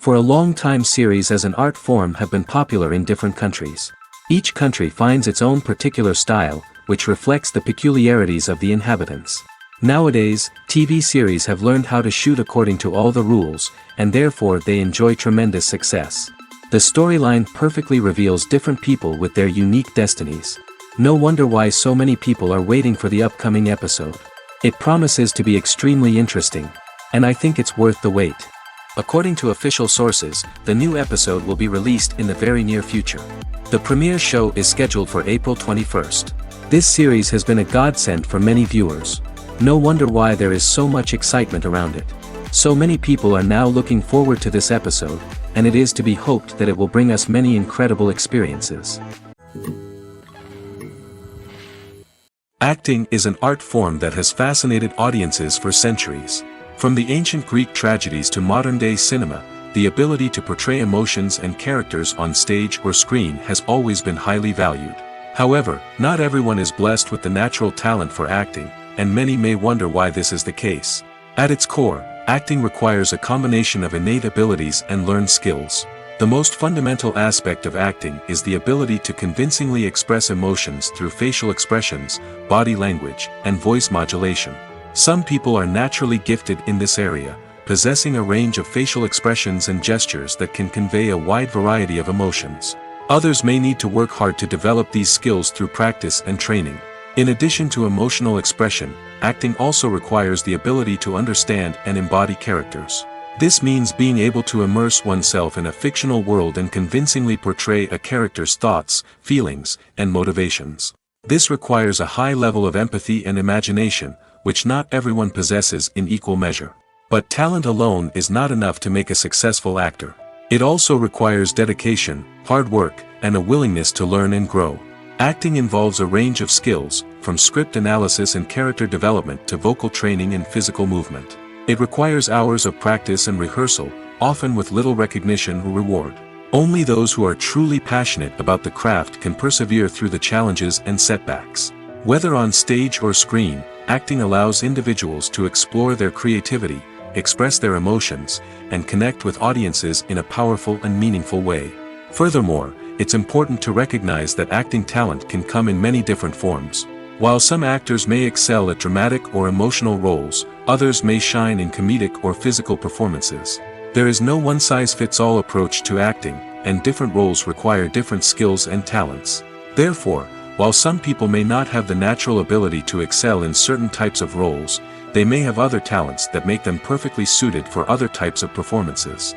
For a long time series as an art form have been popular in different countries. Each country finds its own particular style, which reflects the peculiarities of the inhabitants. Nowadays, TV series have learned how to shoot according to all the rules, and therefore they enjoy tremendous success. The storyline perfectly reveals different people with their unique destinies. No wonder why so many people are waiting for the upcoming episode. It promises to be extremely interesting, and I think it's worth the wait. According to official sources, the new episode will be released in the very near future. The premiere show is scheduled for April 21st. This series has been a godsend for many viewers. No wonder why there is so much excitement around it. So many people are now looking forward to this episode, and it is to be hoped that it will bring us many incredible experiences. Acting is an art form that has fascinated audiences for centuries. From the ancient Greek tragedies to modern-day cinema, the ability to portray emotions and characters on stage or screen has always been highly valued. However, not everyone is blessed with the natural talent for acting, and many may wonder why this is the case. At its core, acting requires a combination of innate abilities and learned skills. The most fundamental aspect of acting is the ability to convincingly express emotions through facial expressions, body language, and voice modulation. Some people are naturally gifted in this area, possessing a range of facial expressions and gestures that can convey a wide variety of emotions. Others may need to work hard to develop these skills through practice and training. In addition to emotional expression, acting also requires the ability to understand and embody characters. This means being able to immerse oneself in a fictional world and convincingly portray a character's thoughts, feelings, and motivations. This requires a high level of empathy and imagination, which not everyone possesses in equal measure. But talent alone is not enough to make a successful actor. It also requires dedication, hard work, and a willingness to learn and grow. Acting involves a range of skills, from script analysis and character development to vocal training and physical movement. It requires hours of practice and rehearsal, often with little recognition or reward. Only those who are truly passionate about the craft can persevere through the challenges and setbacks. Whether on stage or screen, acting allows individuals to explore their creativity, express their emotions, and connect with audiences in a powerful and meaningful way. Furthermore, it's important to recognize that acting talent can come in many different forms. While some actors may excel at dramatic or emotional roles, others may shine in comedic or physical performances. There is no one-size-fits-all approach to acting, and different roles require different skills and talents. Therefore, while some people may not have the natural ability to excel in certain types of roles, they may have other talents that make them perfectly suited for other types of performances.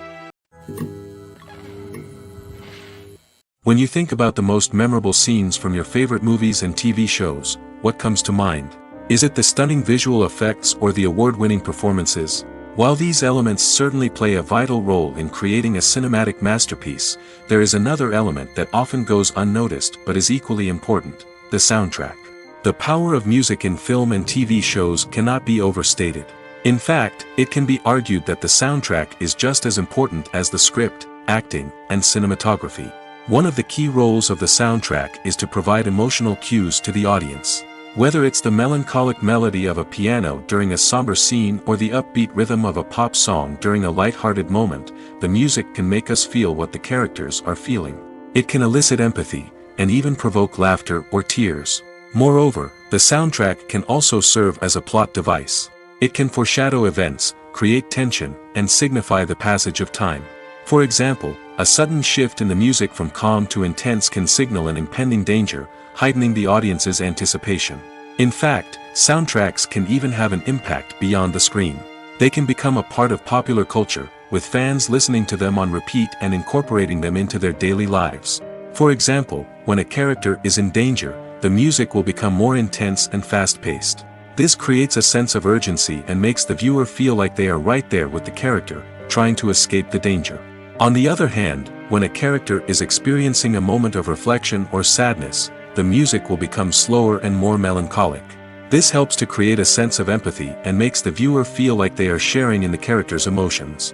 When you think about the most memorable scenes from your favorite movies and TV shows, what comes to mind? Is it the stunning visual effects or the award-winning performances? While these elements certainly play a vital role in creating a cinematic masterpiece, there is another element that often goes unnoticed but is equally important: the soundtrack. The power of music in film and TV shows cannot be overstated. In fact, it can be argued that the soundtrack is just as important as the script, acting, and cinematography. One of the key roles of the soundtrack is to provide emotional cues to the audience. Whether it's the melancholic melody of a piano during a somber scene or the upbeat rhythm of a pop song during a light-hearted moment, the music can make us feel what the characters are feeling. It can elicit empathy, and even provoke laughter or tears. Moreover, the soundtrack can also serve as a plot device. It can foreshadow events, create tension, and signify the passage of time. For example, a sudden shift in the music from calm to intense can signal an impending danger, heightening the audience's anticipation. In fact, soundtracks can even have an impact beyond the screen. They can become a part of popular culture, with fans listening to them on repeat and incorporating them into their daily lives. For example, when a character is in danger, the music will become more intense and fast-paced. This creates a sense of urgency and makes the viewer feel like they are right there with the character, trying to escape the danger. On the other hand, when a character is experiencing a moment of reflection or sadness, the music will become slower and more melancholic. This helps to create a sense of empathy and makes the viewer feel like they are sharing in the character's emotions.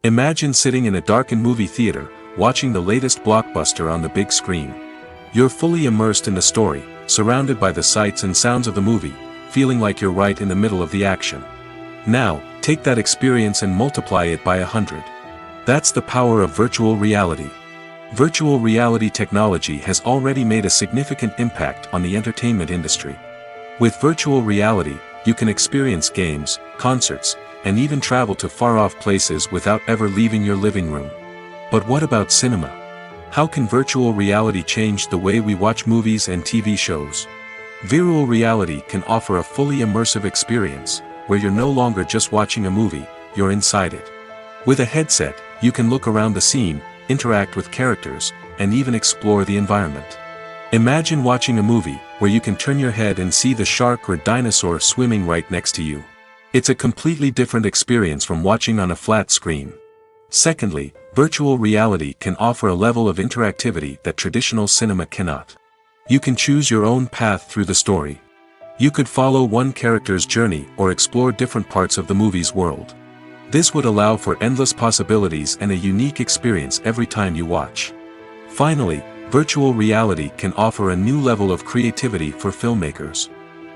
Imagine sitting in a darkened movie theater, watching the latest blockbuster on the big screen. You're fully immersed in the story, surrounded by the sights and sounds of the movie, feeling like you're right in the middle of the action. Now, Take that experience and multiply it by 100. That's the power of virtual reality. Virtual reality technology has already made a significant impact on the entertainment industry. With virtual reality, you can experience games, concerts, and even travel to far-off places without ever leaving your living room. But what about cinema? How can virtual reality change the way we watch movies and TV shows? Virtual reality can offer a fully immersive experience, where you're no longer just watching a movie, you're inside it. With a headset, you can look around the scene, interact with characters, and even explore the environment. Imagine watching a movie, where you can turn your head and see the shark or dinosaur swimming right next to you. It's a completely different experience from watching on a flat screen. Secondly, virtual reality can offer a level of interactivity that traditional cinema cannot. You can choose your own path through the story. You could follow one character's journey or explore different parts of the movie's world. This would allow for endless possibilities and a unique experience every time you watch. Finally, virtual reality can offer a new level of creativity for filmmakers.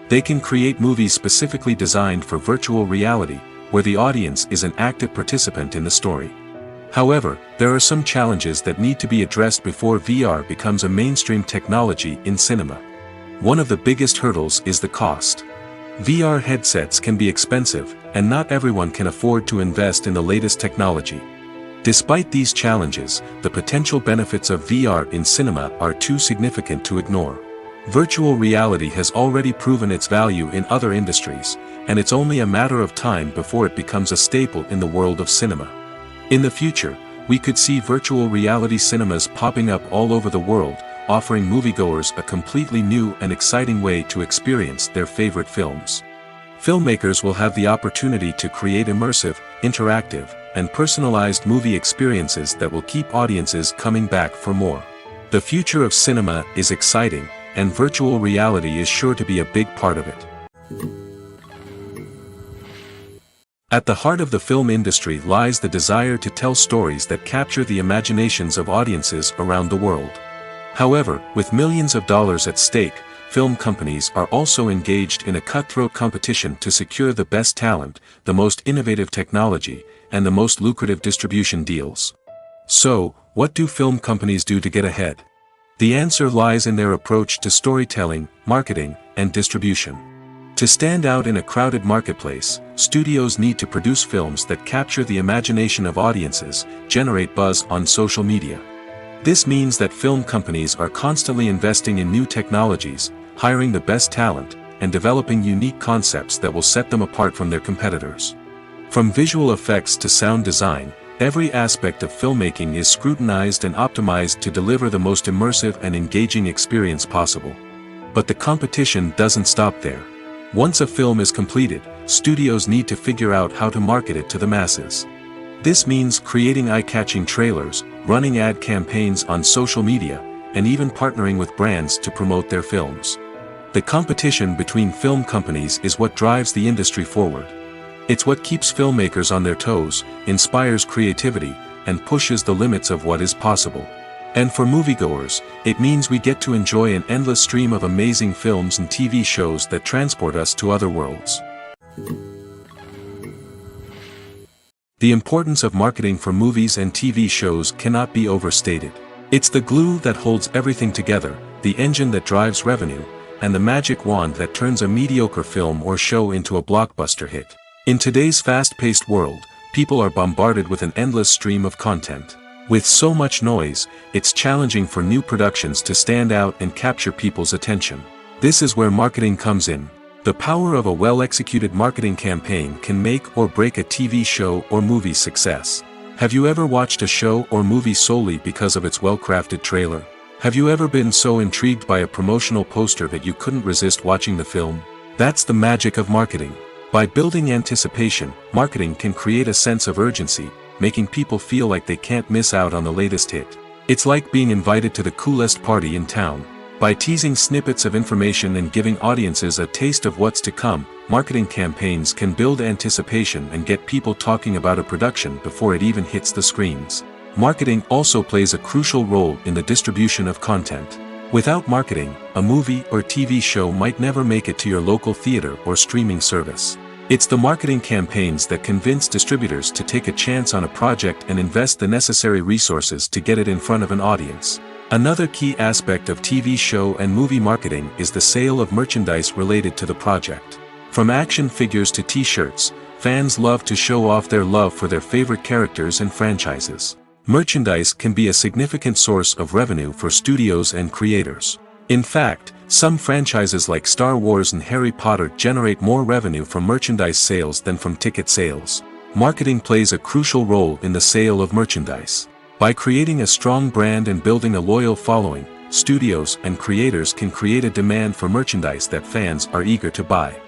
They can create movies specifically designed for virtual reality, where the audience is an active participant in the story. However, there are some challenges that need to be addressed before VR becomes a mainstream technology in cinema. One of the biggest hurdles is the cost. VR headsets can be expensive, and not everyone can afford to invest in the latest technology. Despite these challenges, the potential benefits of VR in cinema are too significant to ignore. Virtual reality has already proven its value in other industries, and it's only a matter of time before it becomes a staple in the world of cinema. In the future, we could see virtual reality cinemas popping up all over the world, offering moviegoers a completely new and exciting way to experience their favorite films. Filmmakers will have the opportunity to create immersive, interactive, and personalized movie experiences that will keep audiences coming back for more. The future of cinema is exciting, and virtual reality is sure to be a big part of it. At the heart of the film industry lies the desire to tell stories that capture the imaginations of audiences around the world. However, with millions of dollars at stake, film companies are also engaged in a cutthroat competition to secure the best talent, the most innovative technology, and the most lucrative distribution deals. So, what do film companies do to get ahead? The answer lies in their approach to storytelling, marketing, and distribution. To stand out in a crowded marketplace, studios need to produce films that capture the imagination of audiences, generate buzz on social media. This means that film companies are constantly investing in new technologies, hiring the best talent, and developing unique concepts that will set them apart from their competitors. From visual effects to sound design, every aspect of filmmaking is scrutinized and optimized to deliver the most immersive and engaging experience possible. But the competition doesn't stop there. Once a film is completed, studios need to figure out how to market it to the masses. This means creating eye-catching trailers, running ad campaigns on social media, and even partnering with brands to promote their films. The competition between film companies is what drives the industry forward. It's what keeps filmmakers on their toes, inspires creativity, and pushes the limits of what is possible. And for moviegoers, it means we get to enjoy an endless stream of amazing films and TV shows that transport us to other worlds. The importance of marketing for movies and TV shows cannot be overstated. It's the glue that holds everything together, the engine that drives revenue, and the magic wand that turns a mediocre film or show into a blockbuster hit. In today's fast-paced world, people are bombarded with an endless stream of content. With so much noise, it's challenging for new productions to stand out and capture people's attention. This is where marketing comes in. The power of a well-executed marketing campaign can make or break a TV show or movie's success. Have you ever watched a show or movie solely because of its well-crafted trailer? Have you ever been so intrigued by a promotional poster that you couldn't resist watching the film? That's the magic of marketing. By building anticipation, marketing can create a sense of urgency, making people feel like they can't miss out on the latest hit. It's like being invited to the coolest party in town. By teasing snippets of information and giving audiences a taste of what's to come, marketing campaigns can build anticipation and get people talking about a production before it even hits the screens. Marketing also plays a crucial role in the distribution of content. Without marketing, a movie or TV show might never make it to your local theater or streaming service. It's the marketing campaigns that convince distributors to take a chance on a project and invest the necessary resources to get it in front of an audience. Another key aspect of TV show and movie marketing is the sale of merchandise related to the project. From action figures to t-shirts, fans love to show off their love for their favorite characters and franchises. Merchandise can be a significant source of revenue for studios and creators. In fact, some franchises like Star Wars and Harry Potter generate more revenue from merchandise sales than from ticket sales. Marketing plays a crucial role in the sale of merchandise. By creating a strong brand and building a loyal following, studios and creators can create a demand for merchandise that fans are eager to buy.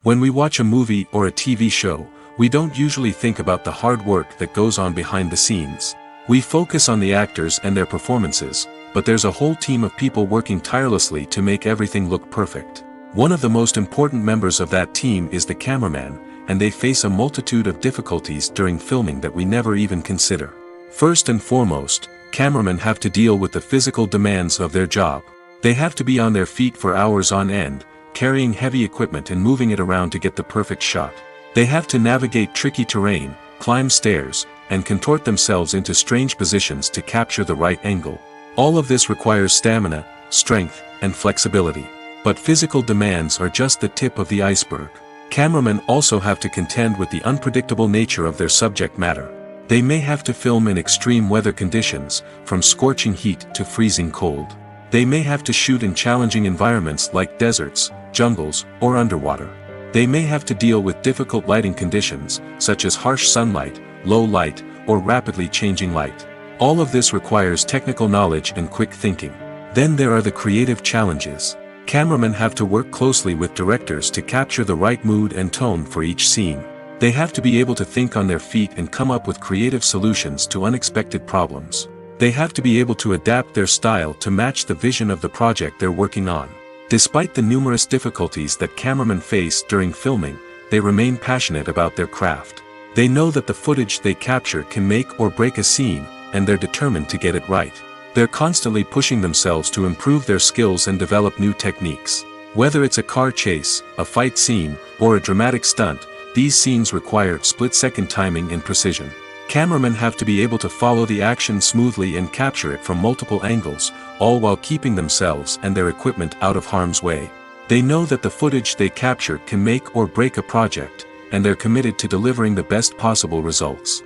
When we watch a movie or a TV show, we don't usually think about the hard work that goes on behind the scenes. We focus on the actors and their performances, but there's a whole team of people working tirelessly to make everything look perfect. One of the most important members of that team is the cameraman, and they face a multitude of difficulties during filming that we never even consider. First and foremost, cameramen have to deal with the physical demands of their job. They have to be on their feet for hours on end, carrying heavy equipment and moving it around to get the perfect shot. They have to navigate tricky terrain, climb stairs, and contort themselves into strange positions to capture the right angle. All of this requires stamina, strength, and flexibility. But physical demands are just the tip of the iceberg. Cameramen also have to contend with the unpredictable nature of their subject matter. They may have to film in extreme weather conditions, from scorching heat to freezing cold. They may have to shoot in challenging environments like deserts, jungles, or underwater. They may have to deal with difficult lighting conditions, such as harsh sunlight, low light, or rapidly changing light. All of this requires technical knowledge and quick thinking. Then there are the creative challenges. Cameramen have to work closely with directors to capture the right mood and tone for each scene. They have to be able to think on their feet and come up with creative solutions to unexpected problems. They have to be able to adapt their style to match the vision of the project they're working on. Despite the numerous difficulties that cameramen face during filming, they remain passionate about their craft. They know that the footage they capture can make or break a scene, and they're determined to get it right. They're constantly pushing themselves to improve their skills and develop new techniques. Whether it's a car chase, a fight scene, or a dramatic stunt, these scenes require split-second timing and precision. Cameramen have to be able to follow the action smoothly and capture it from multiple angles, all while keeping themselves and their equipment out of harm's way. They know that the footage they capture can make or break a project, and they're committed to delivering the best possible results.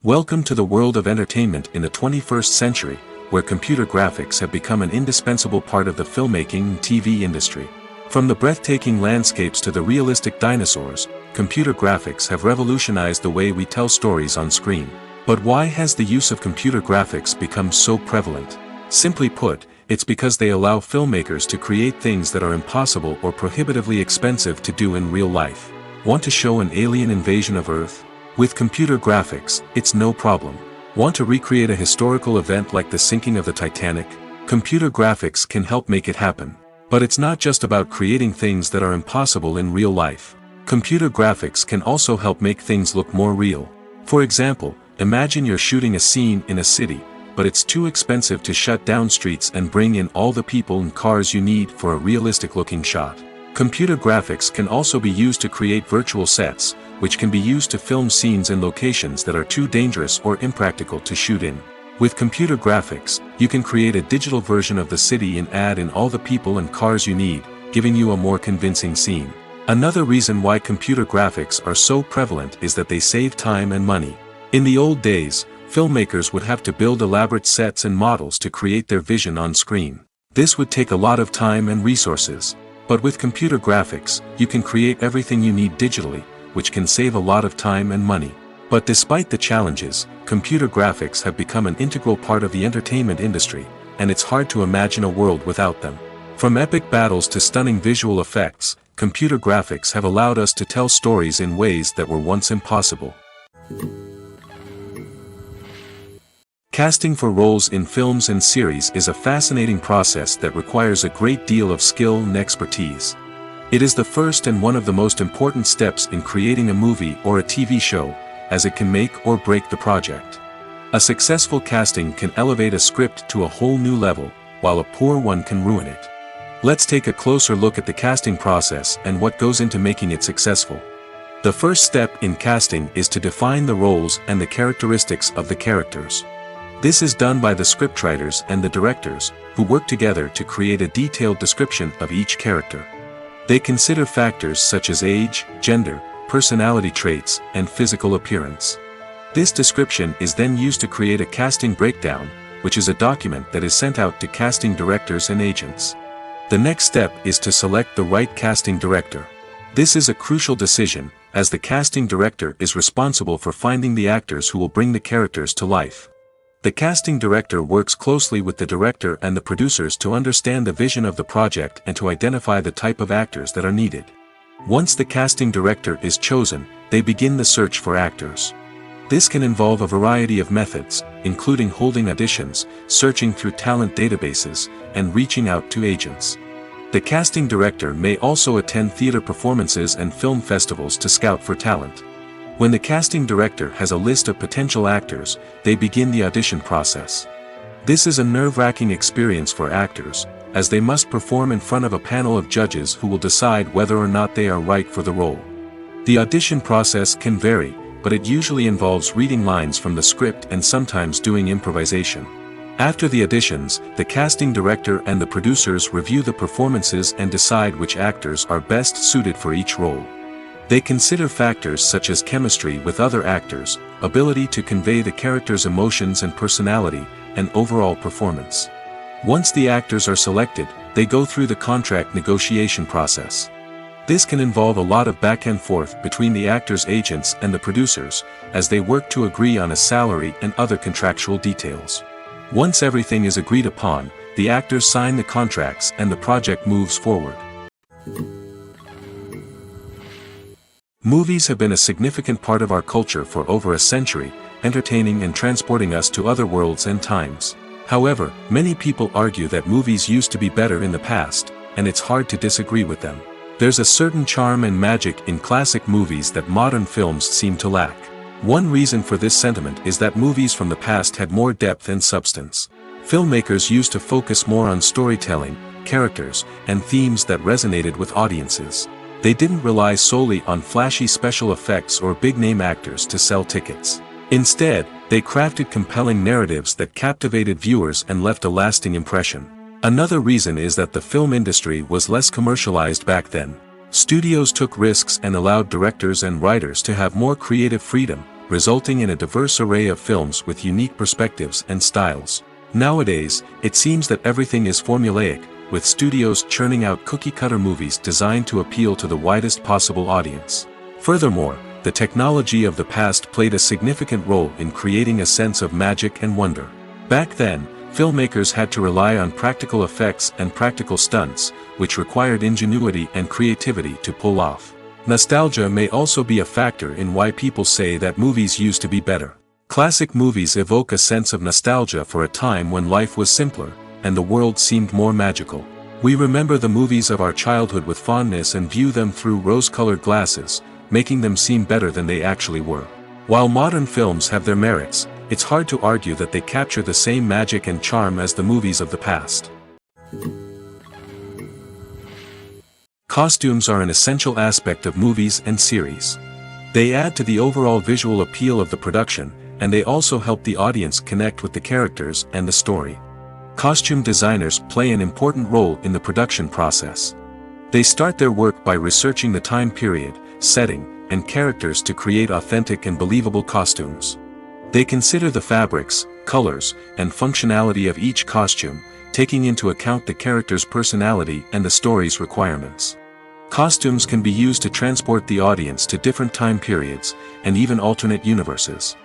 Welcome to the world of entertainment in the 21st century, where computer graphics have become an indispensable part of the filmmaking and TV industry. From the breathtaking landscapes to the realistic dinosaurs, computer graphics have revolutionized the way we tell stories on screen. But why has the use of computer graphics become so prevalent? Simply put, it's because they allow filmmakers to create things that are impossible or prohibitively expensive to do in real life. Want to show an alien invasion of Earth? With computer graphics, it's no problem. Want to recreate a historical event like the sinking of the Titanic? Computer graphics can help make it happen. But it's not just about creating things that are impossible in real life. Computer graphics can also help make things look more real. For example, imagine you're shooting a scene in a city, but it's too expensive to shut down streets and bring in all the people and cars you need for a realistic-looking shot. Computer graphics can also be used to create virtual sets, which can be used to film scenes in locations that are too dangerous or impractical to shoot in. With computer graphics, you can create a digital version of the city and add in all the people and cars you need, giving you a more convincing scene. Another reason why computer graphics are so prevalent is that they save time and money. In the old days, filmmakers would have to build elaborate sets and models to create their vision on screen. This would take a lot of time and resources. But with computer graphics, you can create everything you need digitally, which can save a lot of time and money. But despite the challenges, computer graphics have become an integral part of the entertainment industry, and it's hard to imagine a world without them. From epic battles to stunning visual effects, computer graphics have allowed us to tell stories in ways that were once impossible. Casting for roles in films and series is a fascinating process that requires a great deal of skill and expertise. It is the first and one of the most important steps in creating a movie or a TV show, as it can make or break the project. A successful casting can elevate a script to a whole new level, while a poor one can ruin it. Let's take a closer look at the casting process and what goes into making it successful. The first step in casting is to define the roles and the characteristics of the characters. This is done by the scriptwriters and the directors, who work together to create a detailed description of each character. They consider factors such as age, gender, personality traits, and physical appearance. This description is then used to create a casting breakdown, which is a document that is sent out to casting directors and agents. The next step is to select the right casting director. This is a crucial decision, as the casting director is responsible for finding the actors who will bring the characters to life. The casting director works closely with the director and the producers to understand the vision of the project and to identify the type of actors that are needed. Once the casting director is chosen, they begin the search for actors. This can involve a variety of methods, including holding auditions, searching through talent databases, and reaching out to agents. The casting director may also attend theater performances and film festivals to scout for talent. When the casting director has a list of potential actors, they begin the audition process. This is a nerve-wracking experience for actors, as they must perform in front of a panel of judges who will decide whether or not they are right for the role. The audition process can vary, but it usually involves reading lines from the script and sometimes doing improvisation. After the auditions, the casting director and the producers review the performances and decide which actors are best suited for each role. They consider factors such as chemistry with other actors, ability to convey the character's emotions and personality, and overall performance. Once the actors are selected, they go through the contract negotiation process. This can involve a lot of back and forth between the actors' agents and the producers, as they work to agree on a salary and other contractual details. Once everything is agreed upon, the actors sign the contracts and the project moves forward. Movies have been a significant part of our culture for over a century, entertaining and transporting us to other worlds and times. However, many people argue that movies used to be better in the past, and it's hard to disagree with them. There's a certain charm and magic in classic movies that modern films seem to lack. One reason for this sentiment is that movies from the past had more depth and substance. Filmmakers used to focus more on storytelling, characters, and themes that resonated with audiences. They didn't rely solely on flashy special effects or big-name actors to sell tickets. Instead, they crafted compelling narratives that captivated viewers and left a lasting impression. Another reason is that the film industry was less commercialized back then. Studios took risks and allowed directors and writers to have more creative freedom, resulting in a diverse array of films with unique perspectives and styles. Nowadays, it seems that everything is formulaic, with studios churning out cookie-cutter movies designed to appeal to the widest possible audience. Furthermore, the technology of the past played a significant role in creating a sense of magic and wonder. Back then, filmmakers had to rely on practical effects and practical stunts, which required ingenuity and creativity to pull off. Nostalgia may also be a factor in why people say that movies used to be better. Classic movies evoke a sense of nostalgia for a time when life was simpler, and the world seemed more magical. We remember the movies of our childhood with fondness and view them through rose-colored glasses, making them seem better than they actually were. While modern films have their merits, it's hard to argue that they capture the same magic and charm as the movies of the past. Costumes are an essential aspect of movies and series. They add to the overall visual appeal of the production, and they also help the audience connect with the characters and the story. Costume designers play an important role in the production process. They start their work by researching the time period, setting, and characters to create authentic and believable costumes. They consider the fabrics, colors, and functionality of each costume, taking into account the character's personality and the story's requirements. Costumes can be used to transport the audience to different time periods, and even alternate universes.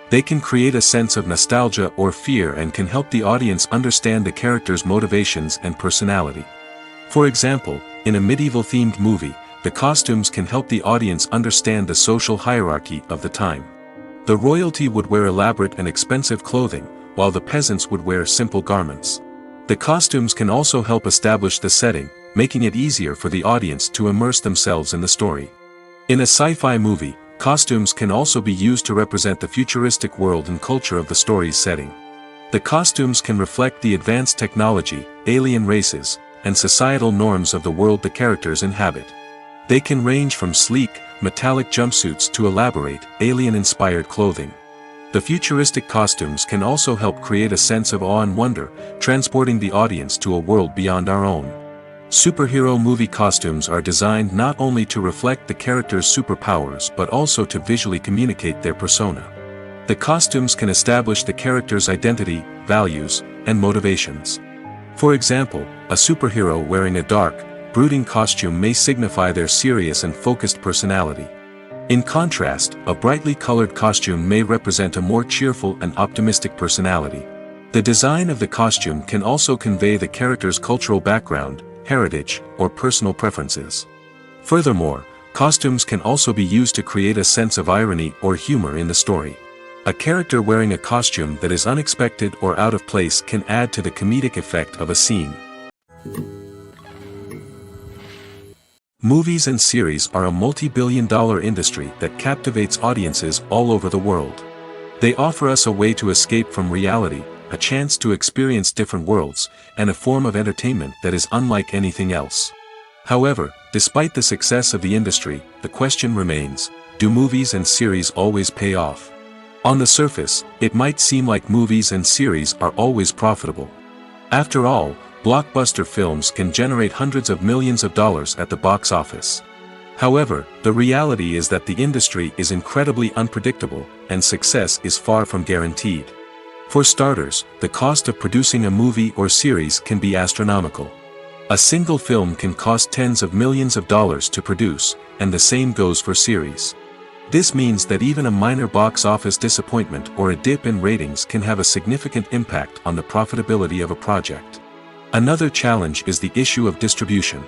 They can create a sense of nostalgia or fear and can help the audience understand the character's motivations and personality. For example, in a medieval-themed movie, the costumes can help the audience understand the social hierarchy of the time. The royalty would wear elaborate and expensive clothing, while the peasants would wear simple garments. The costumes can also help establish the setting, making it easier for the audience to immerse themselves in the story. In a sci-fi movie, costumes can also be used to represent the futuristic world and culture of the story's setting. The costumes can reflect the advanced technology, alien races, and societal norms of the world the characters inhabit. They can range from sleek, metallic jumpsuits to elaborate, alien-inspired clothing. The futuristic costumes can also help create a sense of awe and wonder, transporting the audience to a world beyond our own. Superhero movie costumes are designed not only to reflect the character's superpowers but also to visually communicate their persona. The costumes can establish the character's identity, values, and motivations. For example, a superhero wearing a dark, brooding costume may signify their serious and focused personality. In contrast, a brightly colored costume may represent a more cheerful and optimistic personality. The design of the costume can also convey the character's cultural background, heritage, or personal preferences. Furthermore, costumes can also be used to create a sense of irony or humor in the story. A character wearing a costume that is unexpected or out of place can add to the comedic effect of a scene. Movies and series are a multi-billion-dollar industry that captivates audiences all over the world. They offer us a way to escape from reality, a chance to experience different worlds, and a form of entertainment that is unlike anything else. However, despite the success of the industry, the question remains, do movies and series always pay off? On the surface, it might seem like movies and series are always profitable. After all, blockbuster films can generate hundreds of millions of dollars at the box office. However, the reality is that the industry is incredibly unpredictable, and success is far from guaranteed. For starters, the cost of producing a movie or series can be astronomical. A single film can cost tens of millions of dollars to produce, and the same goes for series. This means that even a minor box office disappointment or a dip in ratings can have a significant impact on the profitability of a project. Another challenge is the issue of distribution.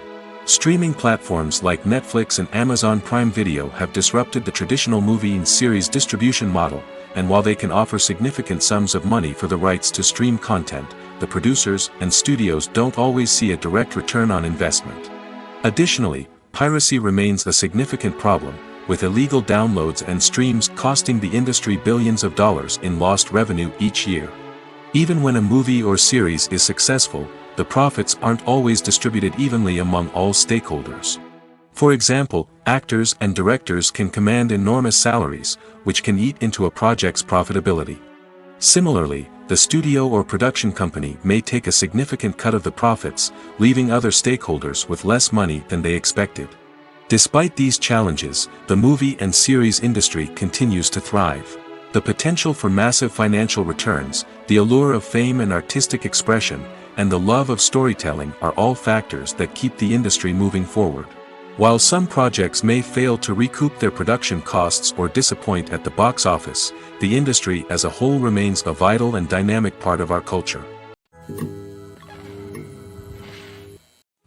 Streaming platforms like Netflix and Amazon Prime Video have disrupted the traditional movie and series distribution model, and while they can offer significant sums of money for the rights to stream content, the producers and studios don't always see a direct return on investment. Additionally, piracy remains a significant problem, with illegal downloads and streams costing the industry billions of dollars in lost revenue each year. Even when a movie or series is successful, the profits aren't always distributed evenly among all stakeholders. For example, actors and directors can command enormous salaries, which can eat into a project's profitability. Similarly, the studio or production company may take a significant cut of the profits, leaving other stakeholders with less money than they expected. Despite these challenges, the movie and series industry continues to thrive. The potential for massive financial returns, the allure of fame and artistic expression, and the love of storytelling are all factors that keep the industry moving forward. While some projects may fail to recoup their production costs or disappoint at the box office, the industry as a whole remains a vital and dynamic part of our culture.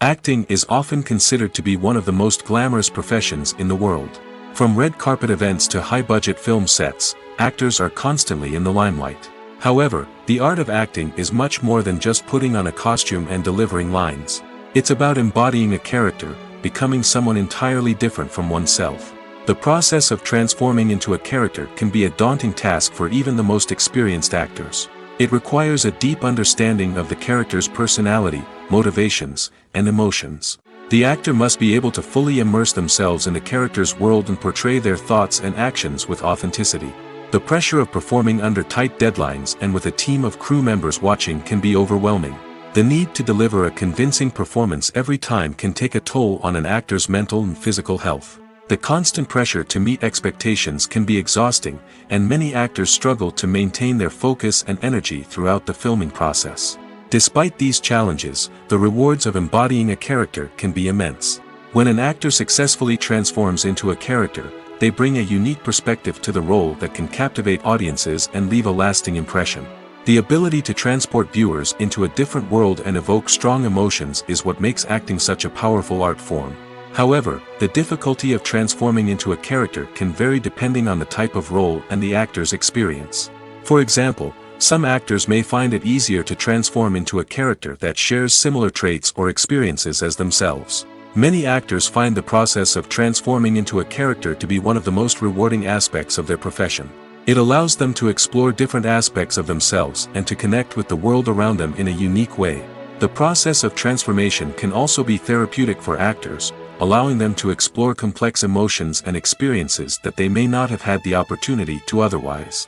Acting is often considered to be one of the most glamorous professions in the world. From red carpet events to high-budget film sets, actors are constantly in the limelight. However, the art of acting is much more than just putting on a costume and delivering lines. It's about embodying a character, becoming someone entirely different from oneself. The process of transforming into a character can be a daunting task for even the most experienced actors. It requires a deep understanding of the character's personality, motivations, and emotions. The actor must be able to fully immerse themselves in the character's world and portray their thoughts and actions with authenticity. The pressure of performing under tight deadlines and with a team of crew members watching can be overwhelming. The need to deliver a convincing performance every time can take a toll on an actor's mental and physical health. The constant pressure to meet expectations can be exhausting, and many actors struggle to maintain their focus and energy throughout the filming process. Despite these challenges, the rewards of embodying a character can be immense. When an actor successfully transforms into a character, they bring a unique perspective to the role that can captivate audiences and leave a lasting impression. The ability to transport viewers into a different world and evoke strong emotions is what makes acting such a powerful art form. However, the difficulty of transforming into a character can vary depending on the type of role and the actor's experience. For example, some actors may find it easier to transform into a character that shares similar traits or experiences as themselves. Many actors find the process of transforming into a character to be one of the most rewarding aspects of their profession. It allows them to explore different aspects of themselves and to connect with the world around them in a unique way. The process of transformation can also be therapeutic for actors, allowing them to explore complex emotions and experiences that they may not have had the opportunity to otherwise.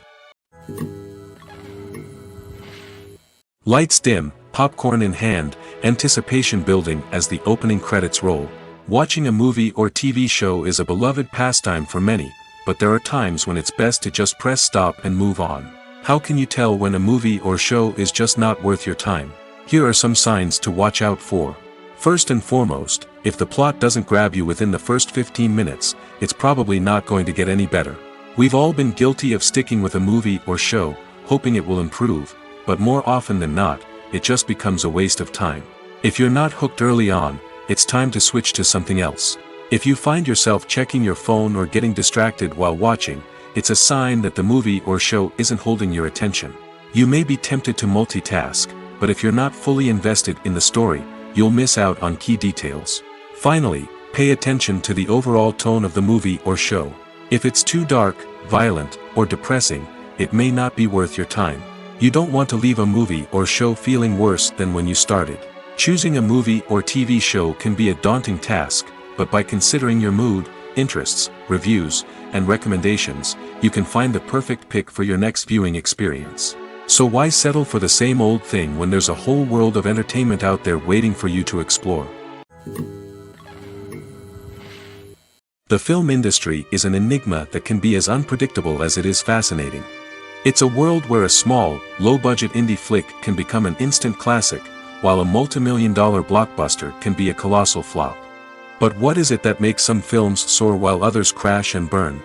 Lights dim, popcorn in hand, anticipation building as the opening credits roll. Watching a movie or TV show is a beloved pastime for many, but there are times when it's best to just press stop and move on. How can you tell when a movie or show is just not worth your time? Here are some signs to watch out for. First and foremost, if the plot doesn't grab you within the first 15 minutes, it's probably not going to get any better. We've all been guilty of sticking with a movie or show, hoping it will improve, but more often than not, it just becomes a waste of time. If you're not hooked early on, it's time to switch to something else. If you find yourself checking your phone or getting distracted while watching, it's a sign that the movie or show isn't holding your attention. You may be tempted to multitask, but if you're not fully invested in the story, you'll miss out on key details. Finally, pay attention to the overall tone of the movie or show. If it's too dark, violent, or depressing, it may not be worth your time. You don't want to leave a movie or show feeling worse than when you started. Choosing a movie or TV show can be a daunting task, but by considering your mood, interests, reviews, and recommendations, you can find the perfect pick for your next viewing experience. So why settle for the same old thing when there's a whole world of entertainment out there waiting for you to explore? The film industry is an enigma that can be as unpredictable as it is fascinating. It's a world where a small, low-budget indie flick can become an instant classic, while a multi-million-dollar blockbuster can be a colossal flop. But what is it that makes some films soar while others crash and burn?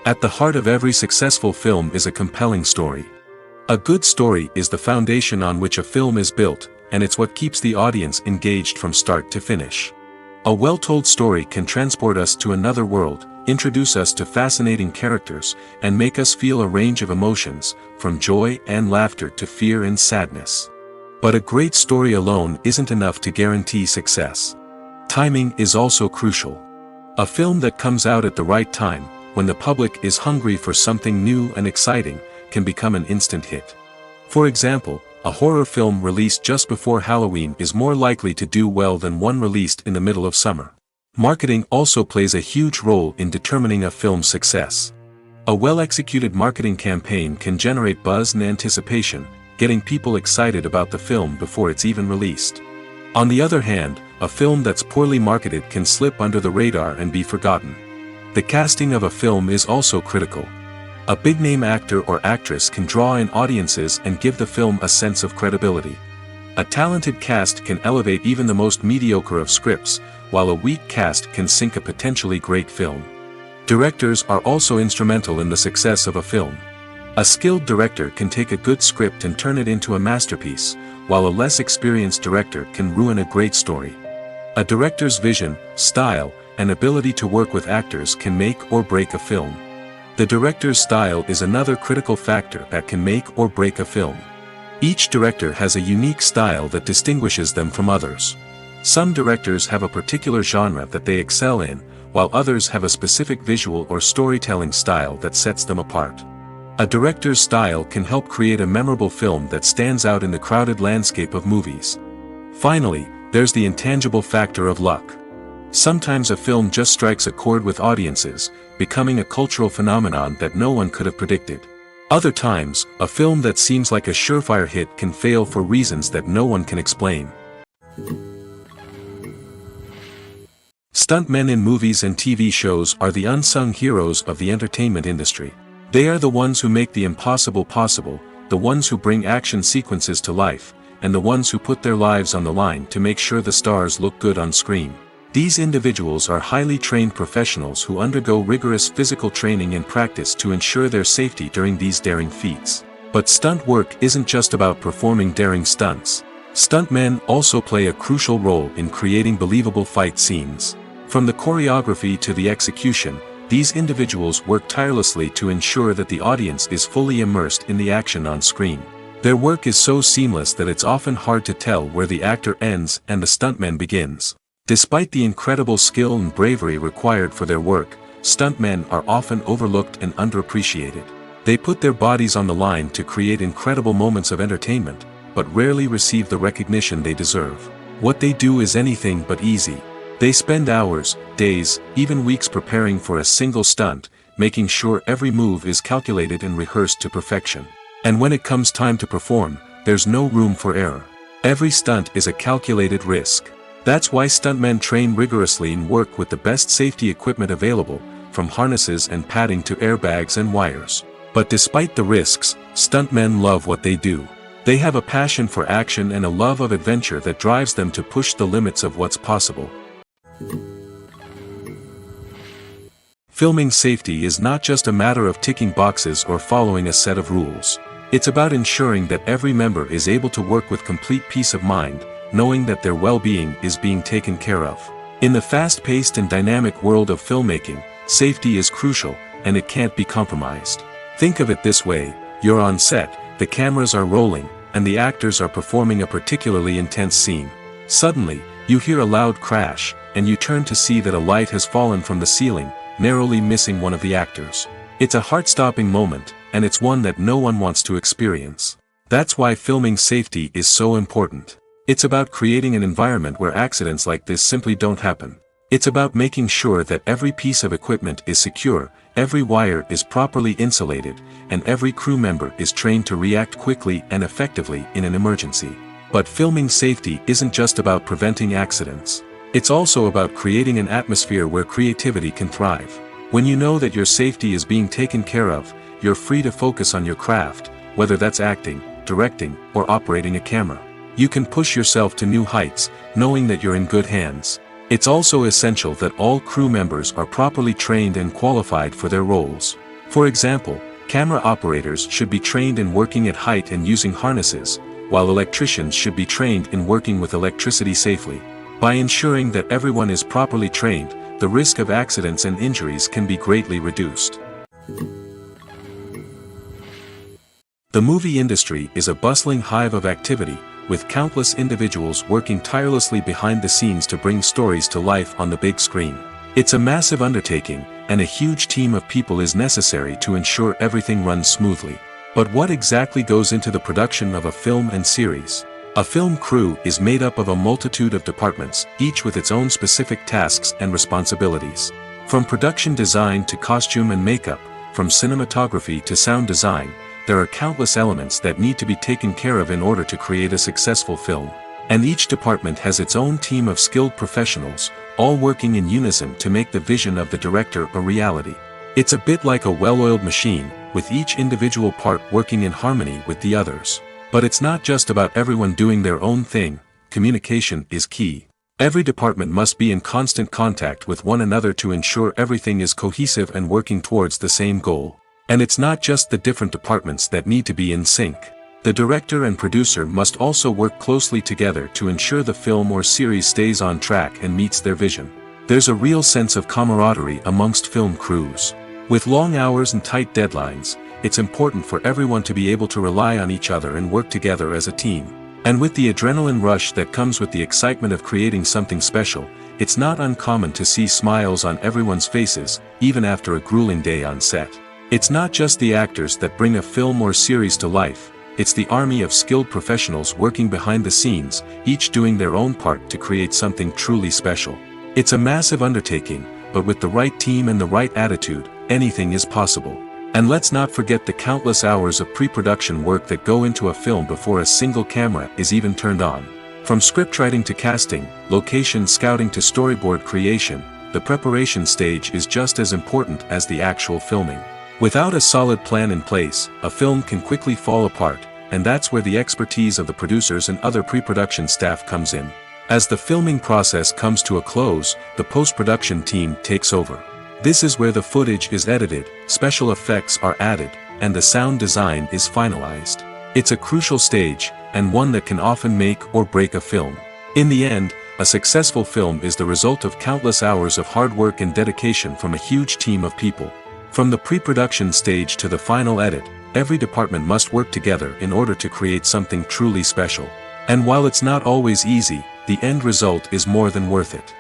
At the heart of every successful film is a compelling story. A good story is the foundation on which a film is built, and it's what keeps the audience engaged from start to finish. A well-told story can transport us to another world, introduce us to fascinating characters, and make us feel a range of emotions, from joy and laughter to fear and sadness. But a great story alone isn't enough to guarantee success. Timing is also crucial. A film that comes out at the right time, when the public is hungry for something new and exciting, can become an instant hit. For example, a horror film released just before Halloween is more likely to do well than one released in the middle of summer. Marketing also plays a huge role in determining a film's success. A well-executed marketing campaign can generate buzz and anticipation, getting people excited about the film before it's even released. On the other hand, a film that's poorly marketed can slip under the radar and be forgotten. The casting of a film is also critical. A big-name actor or actress can draw in audiences and give the film a sense of credibility. A talented cast can elevate even the most mediocre of scripts, while a weak cast can sink a potentially great film. Directors are also instrumental in the success of a film. A skilled director can take a good script and turn it into a masterpiece, while a less experienced director can ruin a great story. A director's vision, style, and ability to work with actors can make or break a film. The director's style is another critical factor that can make or break a film. Each director has a unique style that distinguishes them from others. Some directors have a particular genre that they excel in, while others have a specific visual or storytelling style that sets them apart. A director's style can help create a memorable film that stands out in the crowded landscape of movies. Finally, there's the intangible factor of luck. Sometimes a film just strikes a chord with audiences, becoming a cultural phenomenon that no one could have predicted. Other times, a film that seems like a surefire hit can fail for reasons that no one can explain. Stuntmen in movies and TV shows are the unsung heroes of the entertainment industry. They are the ones who make the impossible possible, the ones who bring action sequences to life, and the ones who put their lives on the line to make sure the stars look good on screen. These individuals are highly trained professionals who undergo rigorous physical training and practice to ensure their safety during these daring feats. But stunt work isn't just about performing daring stunts. Stuntmen also play a crucial role in creating believable fight scenes. From the choreography to the execution, these individuals work tirelessly to ensure that the audience is fully immersed in the action on screen. Their work is so seamless that it's often hard to tell where the actor ends and the stuntman begins. Despite the incredible skill and bravery required for their work, stuntmen are often overlooked and underappreciated. They put their bodies on the line to create incredible moments of entertainment, but rarely receive the recognition they deserve. What they do is anything but easy. They spend hours, days, even weeks preparing for a single stunt, making sure every move is calculated and rehearsed to perfection. And when it comes time to perform, there's no room for error. Every stunt is a calculated risk. That's why stuntmen train rigorously and work with the best safety equipment available, from harnesses and padding to airbags and wires. But despite the risks, stuntmen love what they do. They have a passion for action and a love of adventure that drives them to push the limits of what's possible. Filming safety is not just a matter of ticking boxes or following a set of rules. It's about ensuring that every member is able to work with complete peace of mind, knowing that their well-being is being taken care of. In the fast-paced and dynamic world of filmmaking, safety is crucial, and it can't be compromised. Think of it this way: you're on set, the cameras are rolling, and the actors are performing a particularly intense scene. Suddenly, you hear a loud crash, and you turn to see that a light has fallen from the ceiling, narrowly missing one of the actors. It's a heart-stopping moment, and it's one that no one wants to experience. That's why filming safety is so important. It's about creating an environment where accidents like this simply don't happen. It's about making sure that every piece of equipment is secure, every wire is properly insulated, and every crew member is trained to react quickly and effectively in an emergency. But filming safety isn't just about preventing accidents. It's also about creating an atmosphere where creativity can thrive. When you know that your safety is being taken care of, you're free to focus on your craft, whether that's acting, directing, or operating a camera. You can push yourself to new heights, knowing that you're in good hands. It's also essential that all crew members are properly trained and qualified for their roles. For example, camera operators should be trained in working at height and using harnesses, while electricians should be trained in working with electricity safely. By ensuring that everyone is properly trained, the risk of accidents and injuries can be greatly reduced. The movie industry is a bustling hive of activity, with countless individuals working tirelessly behind the scenes to bring stories to life on the big screen. It's a massive undertaking, and a huge team of people is necessary to ensure everything runs smoothly. But what exactly goes into the production of a film and series? A film crew is made up of a multitude of departments, each with its own specific tasks and responsibilities. From production design to costume and makeup, from cinematography to sound design, there are countless elements that need to be taken care of in order to create a successful film. And each department has its own team of skilled professionals, all working in unison to make the vision of the director a reality. It's a bit like a well-oiled machine, with each individual part working in harmony with the others. But it's not just about everyone doing their own thing. Communication is key. Every department must be in constant contact with one another to ensure everything is cohesive and working towards the same goal. And it's not just the different departments that need to be in sync. The director and producer must also work closely together to ensure the film or series stays on track and meets their vision. There's a real sense of camaraderie amongst film crews. With long hours and tight deadlines, it's important for everyone to be able to rely on each other and work together as a team. And with the adrenaline rush that comes with the excitement of creating something special, it's not uncommon to see smiles on everyone's faces, even after a grueling day on set. It's not just the actors that bring a film or series to life, it's the army of skilled professionals working behind the scenes, each doing their own part to create something truly special. It's a massive undertaking, but with the right team and the right attitude, anything is possible. And let's not forget the countless hours of pre-production work that go into a film before a single camera is even turned on. From scriptwriting to casting, location scouting to storyboard creation, the preparation stage is just as important as the actual filming. Without a solid plan in place, a film can quickly fall apart, and that's where the expertise of the producers and other pre-production staff comes in. As the filming process comes to a close, the post-production team takes over. This is where the footage is edited, special effects are added, and the sound design is finalized. It's a crucial stage, and one that can often make or break a film. In the end, a successful film is the result of countless hours of hard work and dedication from a huge team of people. From the pre-production stage to the final edit, every department must work together in order to create something truly special. And while it's not always easy, the end result is more than worth it.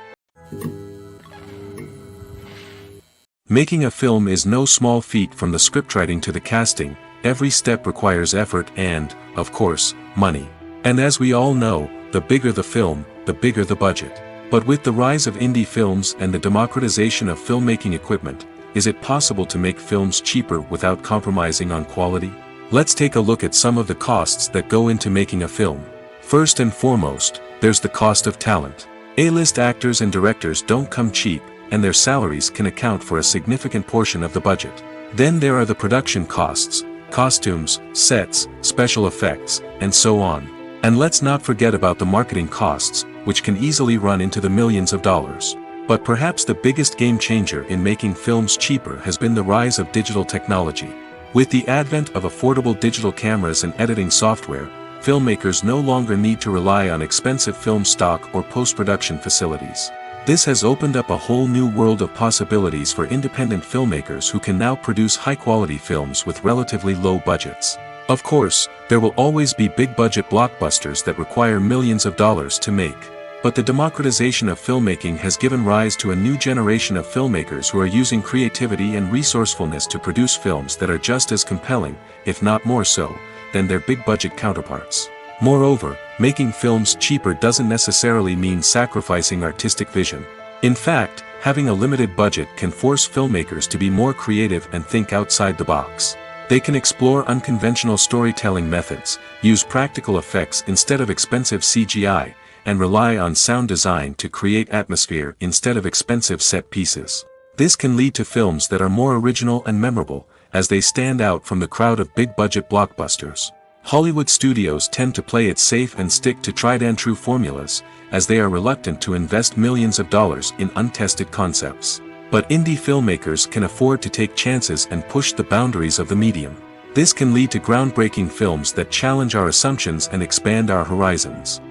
Making a film is no small feat. From the scriptwriting to the casting, every step requires effort and, of course, money. And as we all know, the bigger the film, the bigger the budget. But with the rise of indie films and the democratization of filmmaking equipment, is it possible to make films cheaper without compromising on quality? Let's take a look at some of the costs that go into making a film. First and foremost, there's the cost of talent. A-list actors and directors don't come cheap, and their salaries can account for a significant portion of the budget. Then there are the production costs, costumes, sets, special effects, and so on. And let's not forget about the marketing costs, which can easily run into the millions of dollars. But perhaps the biggest game changer in making films cheaper has been the rise of digital technology. With the advent of affordable digital cameras and editing software, filmmakers no longer need to rely on expensive film stock or post-production facilities. This has opened up a whole new world of possibilities for independent filmmakers who can now produce high-quality films with relatively low budgets. Of course, there will always be big-budget blockbusters that require millions of dollars to make. But the democratization of filmmaking has given rise to a new generation of filmmakers who are using creativity and resourcefulness to produce films that are just as compelling, if not more so, than their big-budget counterparts. Moreover, making films cheaper doesn't necessarily mean sacrificing artistic vision. In fact, having a limited budget can force filmmakers to be more creative and think outside the box. They can explore unconventional storytelling methods, use practical effects instead of expensive CGI, and rely on sound design to create atmosphere instead of expensive set pieces. This can lead to films that are more original and memorable, as they stand out from the crowd of big-budget blockbusters. Hollywood studios tend to play it safe and stick to tried-and-true formulas, as they are reluctant to invest millions of dollars in untested concepts. But indie filmmakers can afford to take chances and push the boundaries of the medium. This can lead to groundbreaking films that challenge our assumptions and expand our horizons.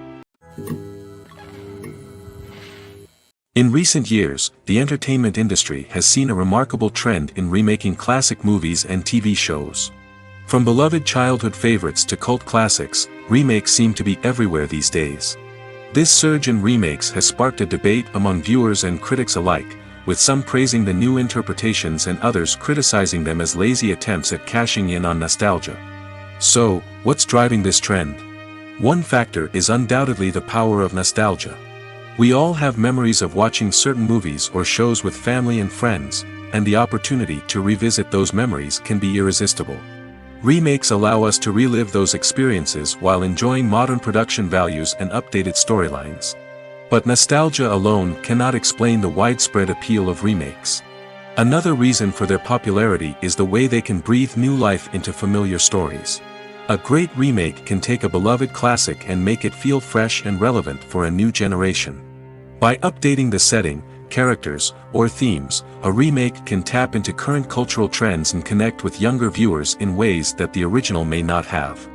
In recent years, the entertainment industry has seen a remarkable trend in remaking classic movies and TV shows. From beloved childhood favorites to cult classics, remakes seem to be everywhere these days. This surge in remakes has sparked a debate among viewers and critics alike, with some praising the new interpretations and others criticizing them as lazy attempts at cashing in on nostalgia. So, what's driving this trend? One factor is undoubtedly the power of nostalgia. We all have memories of watching certain movies or shows with family and friends, and the opportunity to revisit those memories can be irresistible. Remakes allow us to relive those experiences while enjoying modern production values and updated storylines. But nostalgia alone cannot explain the widespread appeal of remakes. Another reason for their popularity is the way they can breathe new life into familiar stories. A great remake can take a beloved classic and make it feel fresh and relevant for a new generation. By updating the setting, characters, or themes, a remake can tap into current cultural trends and connect with younger viewers in ways that the original may not have.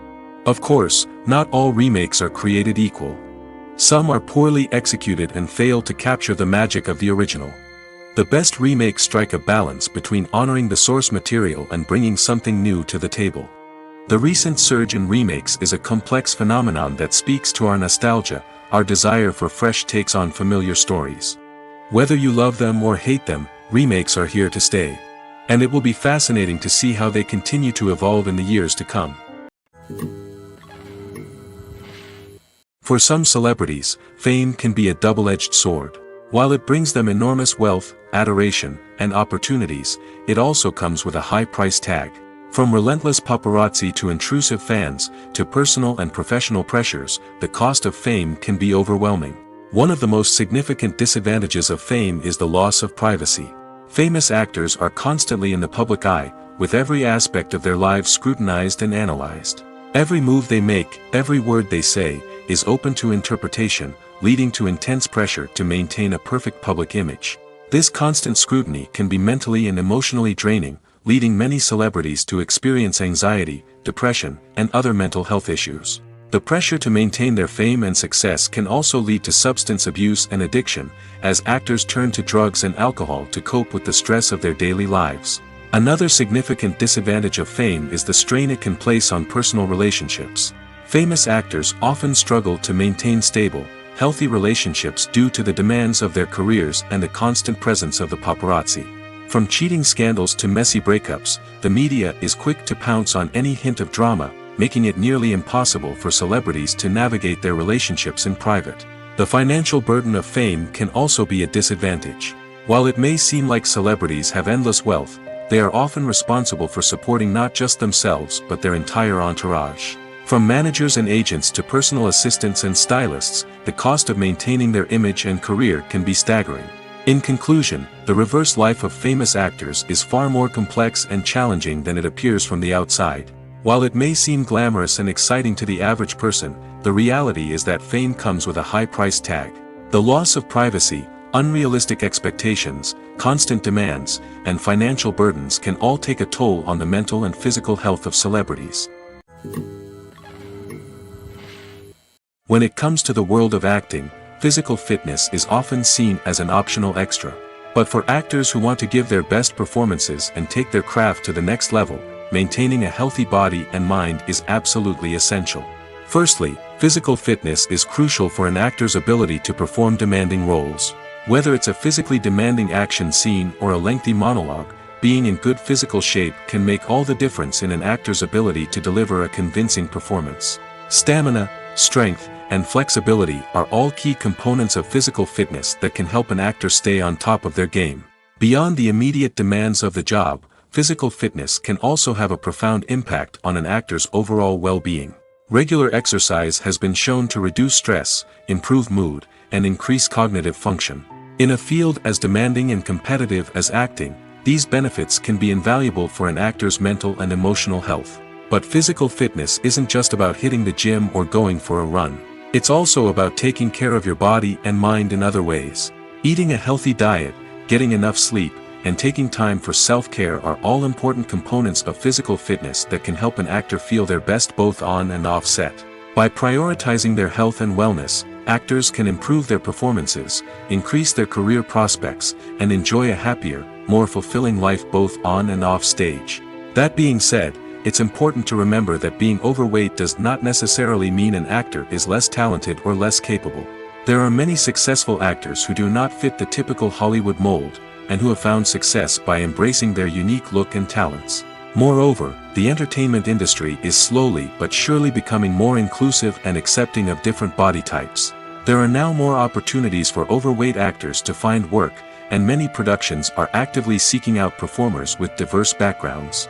Of course, not all remakes are created equal. Some are poorly executed and fail to capture the magic of the original. The best remakes strike a balance between honoring the source material and bringing something new to the table. The recent surge in remakes is a complex phenomenon that speaks to our nostalgia, our desire for fresh takes on familiar stories. Whether you love them or hate them, remakes are here to stay. And it will be fascinating to see how they continue to evolve in the years to come. For some celebrities, fame can be a double-edged sword. While it brings them enormous wealth, adoration, and opportunities, it also comes with a high price tag. From relentless paparazzi to intrusive fans, to personal and professional pressures, the cost of fame can be overwhelming. One of the most significant disadvantages of fame is the loss of privacy. Famous actors are constantly in the public eye, with every aspect of their lives scrutinized and analyzed. Every move they make, every word they say, is open to interpretation, leading to intense pressure to maintain a perfect public image. This constant scrutiny can be mentally and emotionally draining, leading many celebrities to experience anxiety, depression, and other mental health issues. The pressure to maintain their fame and success can also lead to substance abuse and addiction, as actors turn to drugs and alcohol to cope with the stress of their daily lives. Another significant disadvantage of fame is the strain it can place on personal relationships. Famous actors often struggle to maintain stable, healthy relationships due to the demands of their careers and the constant presence of the paparazzi. From cheating scandals to messy breakups, the media is quick to pounce on any hint of drama, making it nearly impossible for celebrities to navigate their relationships in private. The financial burden of fame can also be a disadvantage. While it may seem like celebrities have endless wealth, they are often responsible for supporting not just themselves but their entire entourage. From managers and agents to personal assistants and stylists, the cost of maintaining their image and career can be staggering. In conclusion, the reverse life of famous actors is far more complex and challenging than it appears from the outside. While it may seem glamorous and exciting to the average person, the reality is that fame comes with a high price tag. The loss of privacy, unrealistic expectations, constant demands, and financial burdens can all take a toll on the mental and physical health of celebrities. When it comes to the world of acting, physical fitness is often seen as an optional extra. But for actors who want to give their best performances and take their craft to the next level, maintaining a healthy body and mind is absolutely essential. Firstly, physical fitness is crucial for an actor's ability to perform demanding roles. Whether it's a physically demanding action scene or a lengthy monologue, being in good physical shape can make all the difference in an actor's ability to deliver a convincing performance. Stamina, strength, and flexibility are all key components of physical fitness that can help an actor stay on top of their game. Beyond the immediate demands of the job, physical fitness can also have a profound impact on an actor's overall well-being. Regular exercise has been shown to reduce stress, improve mood, and increase cognitive function. In a field as demanding and competitive as acting, these benefits can be invaluable for an actor's mental and emotional health. But physical fitness isn't just about hitting the gym or going for a run. It's also about taking care of your body and mind in other ways. Eating a healthy diet, getting enough sleep, and taking time for self-care are all important components of physical fitness that can help an actor feel their best both on and off set. By prioritizing their health and wellness, actors can improve their performances, increase their career prospects, and enjoy a happier, more fulfilling life both on and off stage. That being said, it's important to remember that being overweight does not necessarily mean an actor is less talented or less capable. There are many successful actors who do not fit the typical Hollywood mold, and who have found success by embracing their unique look and talents. Moreover, the entertainment industry is slowly but surely becoming more inclusive and accepting of different body types. There are now more opportunities for overweight actors to find work, and many productions are actively seeking out performers with diverse backgrounds.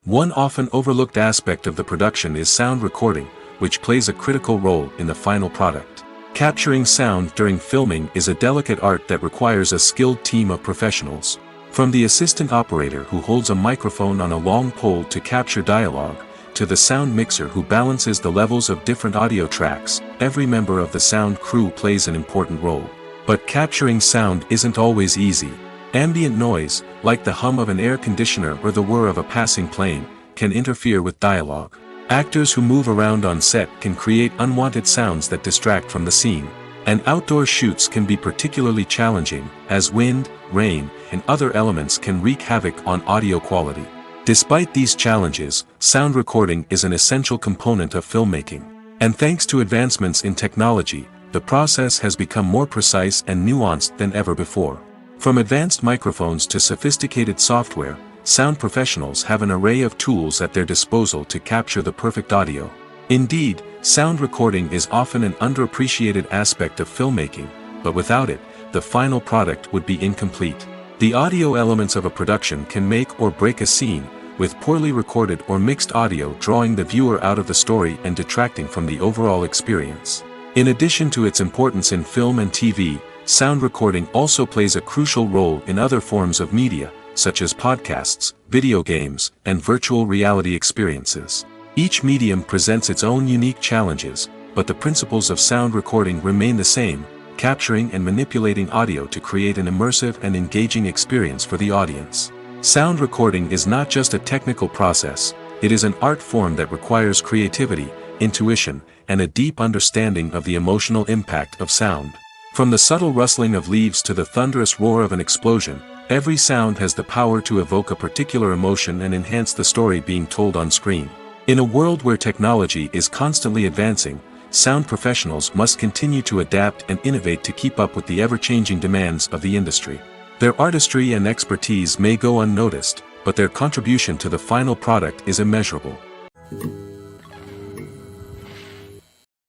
One often overlooked aspect of the production is sound recording, which plays a critical role in the final product. Capturing sound during filming is a delicate art that requires a skilled team of professionals. From the assistant operator who holds a microphone on a long pole to capture dialogue, to the sound mixer who balances the levels of different audio tracks, every member of the sound crew plays an important role. But capturing sound isn't always easy. Ambient noise, like the hum of an air conditioner or the whir of a passing plane, can interfere with dialogue. Actors who move around on set can create unwanted sounds that distract from the scene. And outdoor shoots can be particularly challenging, as wind, rain, and other elements can wreak havoc on audio quality. Despite these challenges, sound recording is an essential component of filmmaking. And thanks to advancements in technology, the process has become more precise and nuanced than ever before. From advanced microphones to sophisticated software, sound professionals have an array of tools at their disposal to capture the perfect audio. Indeed, sound recording is often an underappreciated aspect of filmmaking, but without it, the final product would be incomplete. The audio elements of a production can make or break a scene, with poorly recorded or mixed audio drawing the viewer out of the story and detracting from the overall experience. In addition to its importance in film and TV, sound recording also plays a crucial role in other forms of media, such as podcasts, video games, and virtual reality experiences. Each medium presents its own unique challenges, but the principles of sound recording remain the same, capturing and manipulating audio to create an immersive and engaging experience for the audience. Sound recording is not just a technical process, it is an art form that requires creativity, intuition, and a deep understanding of the emotional impact of sound. From the subtle rustling of leaves to the thunderous roar of an explosion, every sound has the power to evoke a particular emotion and enhance the story being told on screen. In a world where technology is constantly advancing, sound professionals must continue to adapt and innovate to keep up with the ever-changing demands of the industry. Their artistry and expertise may go unnoticed, but their contribution to the final product is immeasurable.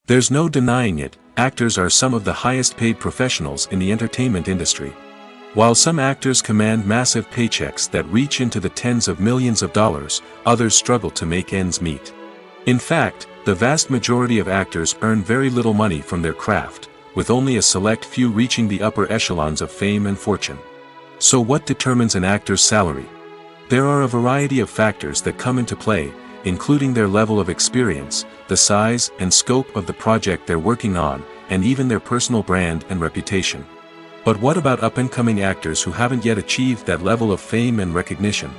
There's no denying it, actors are some of the highest-paid professionals in the entertainment industry. While some actors command massive paychecks that reach into the tens of millions of dollars, others struggle to make ends meet. In fact, the vast majority of actors earn very little money from their craft, with only a select few reaching the upper echelons of fame and fortune. So what determines an actor's salary? There are a variety of factors that come into play, including their level of experience, the size and scope of the project they're working on, and even their personal brand and reputation. But what about up-and-coming actors who haven't yet achieved that level of fame and recognition?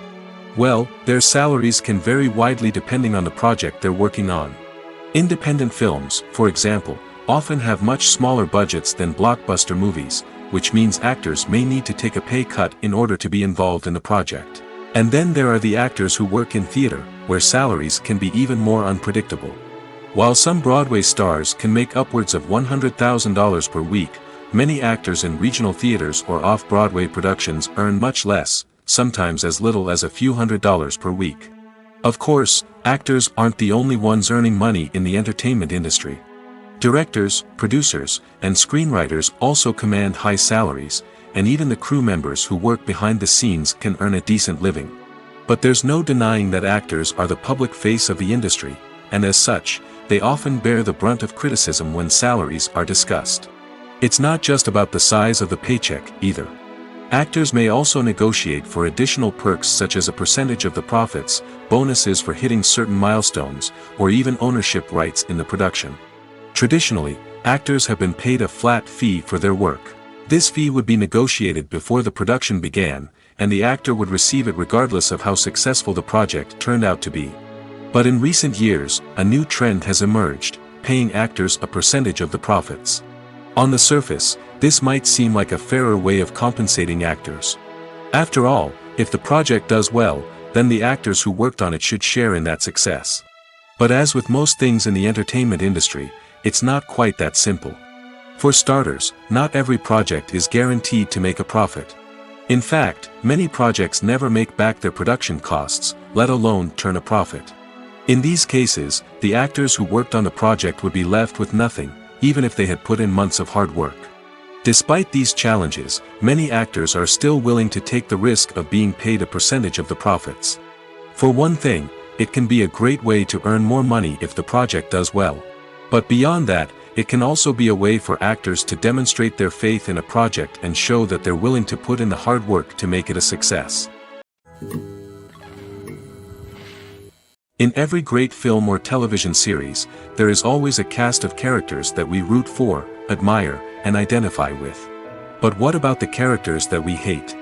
Well, their salaries can vary widely depending on the project they're working on. Independent films, for example, often have much smaller budgets than blockbuster movies, which means actors may need to take a pay cut in order to be involved in the project. And then there are the actors who work in theater, where salaries can be even more unpredictable. While some Broadway stars can make upwards of $100,000 per week, many actors in regional theaters or off-Broadway productions earn much less, sometimes as little as a few $100s per week. Of course, actors aren't the only ones earning money in the entertainment industry. Directors, producers, and screenwriters also command high salaries, and even the crew members who work behind the scenes can earn a decent living. But there's no denying that actors are the public face of the industry, and as such, they often bear the brunt of criticism when salaries are discussed. It's not just about the size of the paycheck, either. Actors may also negotiate for additional perks such as a percentage of the profits, bonuses for hitting certain milestones, or even ownership rights in the production. Traditionally, actors have been paid a flat fee for their work. This fee would be negotiated before the production began, and the actor would receive it regardless of how successful the project turned out to be. But in recent years, a new trend has emerged, paying actors a percentage of the profits. On the surface, this might seem like a fairer way of compensating actors. After all, if the project does well, then the actors who worked on it should share in that success. But as with most things in the entertainment industry, it's not quite that simple. For starters, not every project is guaranteed to make a profit. In fact, many projects never make back their production costs, let alone turn a profit. In these cases, the actors who worked on the project would be left with nothing, even if they had put in months of hard work. Despite these challenges, many actors are still willing to take the risk of being paid a percentage of the profits. For one thing, it can be a great way to earn more money if the project does well. But beyond that, it can also be a way for actors to demonstrate their faith in a project and show that they're willing to put in the hard work to make it a success. In every great film or television series, there is always a cast of characters that we root for, admire, and identify with. But what about the characters that we hate?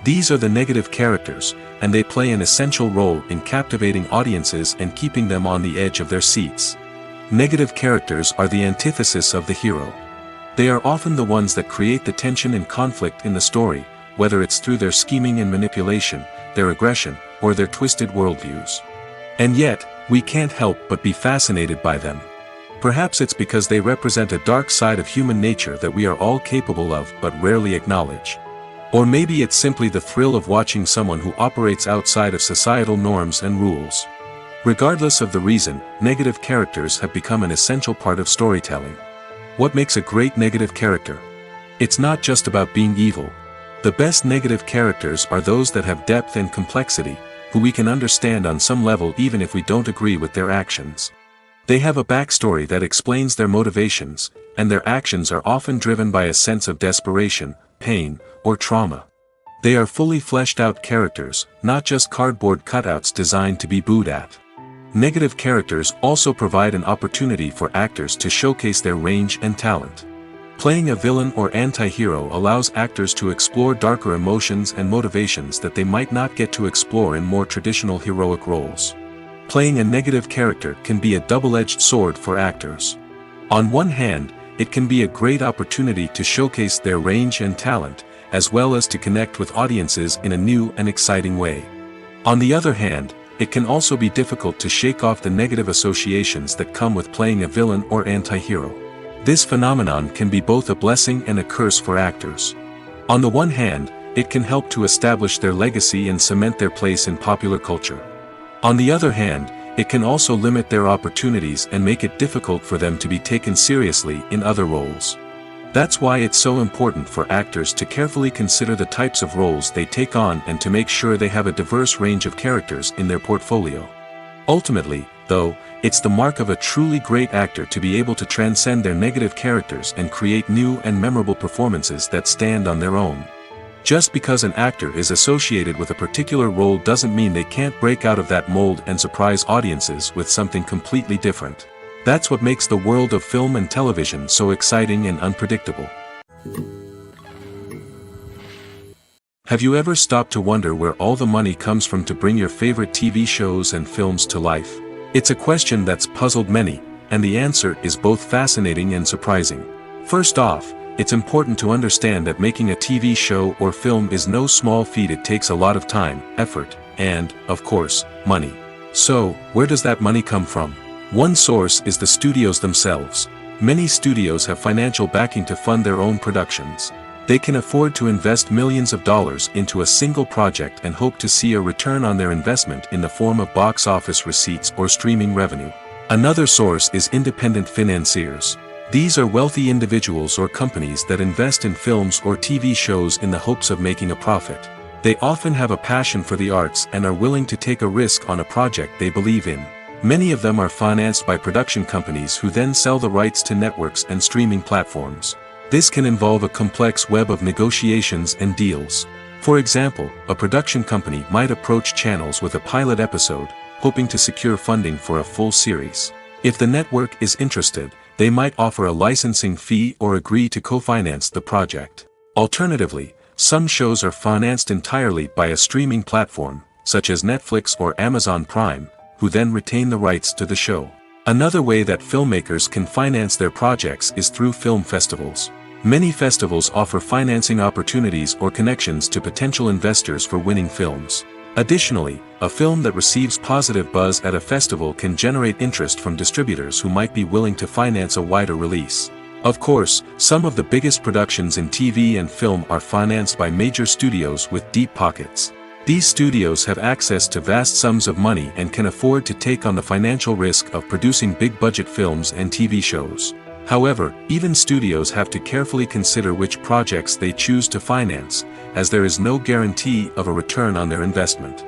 These are the negative characters, and they play an essential role in captivating audiences and keeping them on the edge of their seats. Negative characters are the antithesis of the hero. They are often the ones that create the tension and conflict in the story, whether it's through their scheming and manipulation, their aggression, or their twisted worldviews. And yet, we can't help but be fascinated by them. Perhaps it's because they represent a dark side of human nature that we are all capable of but rarely acknowledge. Or maybe it's simply the thrill of watching someone who operates outside of societal norms and rules. Regardless of the reason, negative characters have become an essential part of storytelling. What makes a great negative character? It's not just about being evil. The best negative characters are those that have depth and complexity, who we can understand on some level even if we don't agree with their actions. They have a backstory that explains their motivations, and their actions are often driven by a sense of desperation, pain, or trauma. They are fully fleshed out characters, not just cardboard cutouts designed to be booed at. Negative characters also provide an opportunity for actors to showcase their range and talent. Playing a villain or anti-hero allows actors to explore darker emotions and motivations that they might not get to explore in more traditional heroic roles. Playing a negative character can be a double-edged sword for actors. On one hand, it can be a great opportunity to showcase their range and talent, as well as to connect with audiences in a new and exciting way. On the other hand, it can also be difficult to shake off the negative associations that come with playing a villain or anti-hero. This phenomenon can be both a blessing and a curse for actors. On the one hand, it can help to establish their legacy and cement their place in popular culture. On the other hand, it can also limit their opportunities and make it difficult for them to be taken seriously in other roles. That's why it's so important for actors to carefully consider the types of roles they take on and to make sure they have a diverse range of characters in their portfolio. Ultimately, though, it's the mark of a truly great actor to be able to transcend their negative characters and create new and memorable performances that stand on their own. Just because an actor is associated with a particular role doesn't mean they can't break out of that mold and surprise audiences with something completely different. That's what makes the world of film and television so exciting and unpredictable. Have you ever stopped to wonder where all the money comes from to bring your favorite TV shows and films to life? It's a question that's puzzled many, and the answer is both fascinating and surprising. First off, it's important to understand that making a TV show or film is no small feat. It takes a lot of time, effort, and, of course, money. So, where does that money come from? One source is the studios themselves. Many studios have financial backing to fund their own productions. They can afford to invest millions of dollars into a single project and hope to see a return on their investment in the form of box office receipts or streaming revenue. Another source is independent financiers. These are wealthy individuals or companies that invest in films or TV shows in the hopes of making a profit. They often have a passion for the arts and are willing to take a risk on a project they believe in. Many of them are financed by production companies who then sell the rights to networks and streaming platforms. This can involve a complex web of negotiations and deals. For example, a production company might approach channels with a pilot episode, hoping to secure funding for a full series. If the network is interested, they might offer a licensing fee or agree to co-finance the project. Alternatively, some shows are financed entirely by a streaming platform, such as Netflix or Amazon Prime, who then retain the rights to the show. Another way that filmmakers can finance their projects is through film festivals. Many festivals offer financing opportunities or connections to potential investors for winning films. Additionally, a film that receives positive buzz at a festival can generate interest from distributors who might be willing to finance a wider release. Of course, some of the biggest productions in TV and film are financed by major studios with deep pockets. These studios have access to vast sums of money and can afford to take on the financial risk of producing big-budget films and TV shows. However, even studios have to carefully consider which projects they choose to finance, as there is no guarantee of a return on their investment.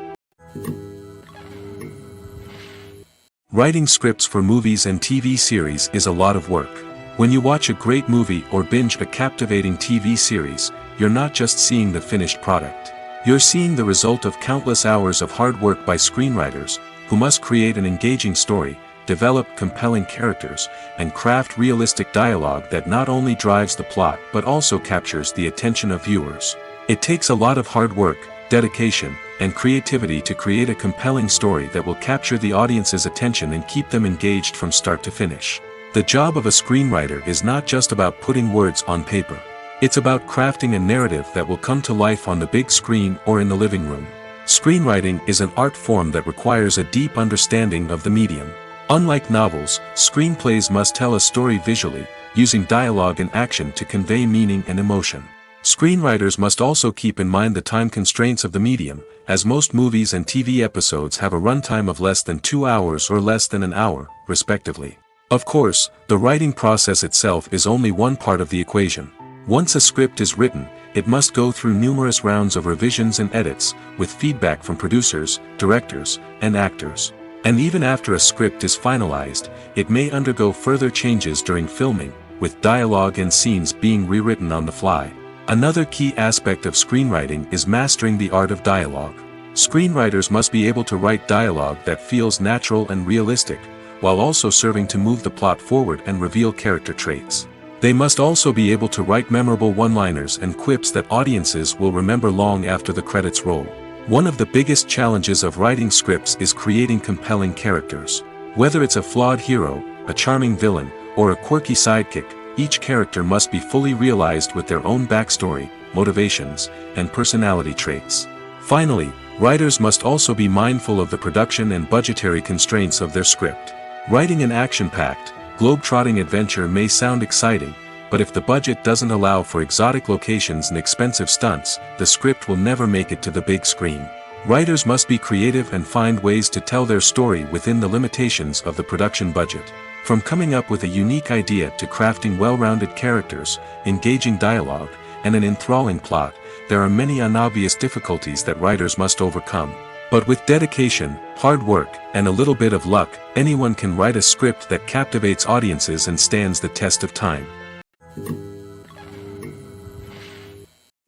Writing scripts for movies and TV series is a lot of work. When you watch a great movie or binge a captivating TV series, you're not just seeing the finished product. You're seeing the result of countless hours of hard work by screenwriters, who must create an engaging story, develop compelling characters, and craft realistic dialogue that not only drives the plot but also captures the attention of viewers. It takes a lot of hard work, dedication, and creativity to create a compelling story that will capture the audience's attention and keep them engaged from start to finish. The job of a screenwriter is not just about putting words on paper. It's about crafting a narrative that will come to life on the big screen or in the living room. Screenwriting is an art form that requires a deep understanding of the medium. Unlike novels, screenplays must tell a story visually, using dialogue and action to convey meaning and emotion. Screenwriters must also keep in mind the time constraints of the medium, as most movies and TV episodes have a runtime of less than 2 hours or less than an hour, respectively. Of course, the writing process itself is only one part of the equation. Once a script is written, it must go through numerous rounds of revisions and edits, with feedback from producers, directors, and actors. And even after a script is finalized, it may undergo further changes during filming, with dialogue and scenes being rewritten on the fly. Another key aspect of screenwriting is mastering the art of dialogue. Screenwriters must be able to write dialogue that feels natural and realistic, while also serving to move the plot forward and reveal character traits. They must also be able to write memorable one-liners and quips that audiences will remember long after the credits roll. One of the biggest challenges of writing scripts is creating compelling characters. Whether it's a flawed hero, a charming villain, or a quirky sidekick, each character must be fully realized with their own backstory, motivations, and personality traits. Finally, Writers must also be mindful of the production and budgetary constraints of their script. Writing an action-packed, globe-trotting adventure may sound exciting, but if the budget doesn't allow for exotic locations and expensive stunts, the script will never make it to the big screen. Writers must be creative and find ways to tell their story within the limitations of the production budget. From coming up with a unique idea to crafting well-rounded characters, engaging dialogue, and an enthralling plot, there are many unobvious difficulties that writers must overcome. But with dedication, hard work, and a little bit of luck, anyone can write a script that captivates audiences and stands the test of time.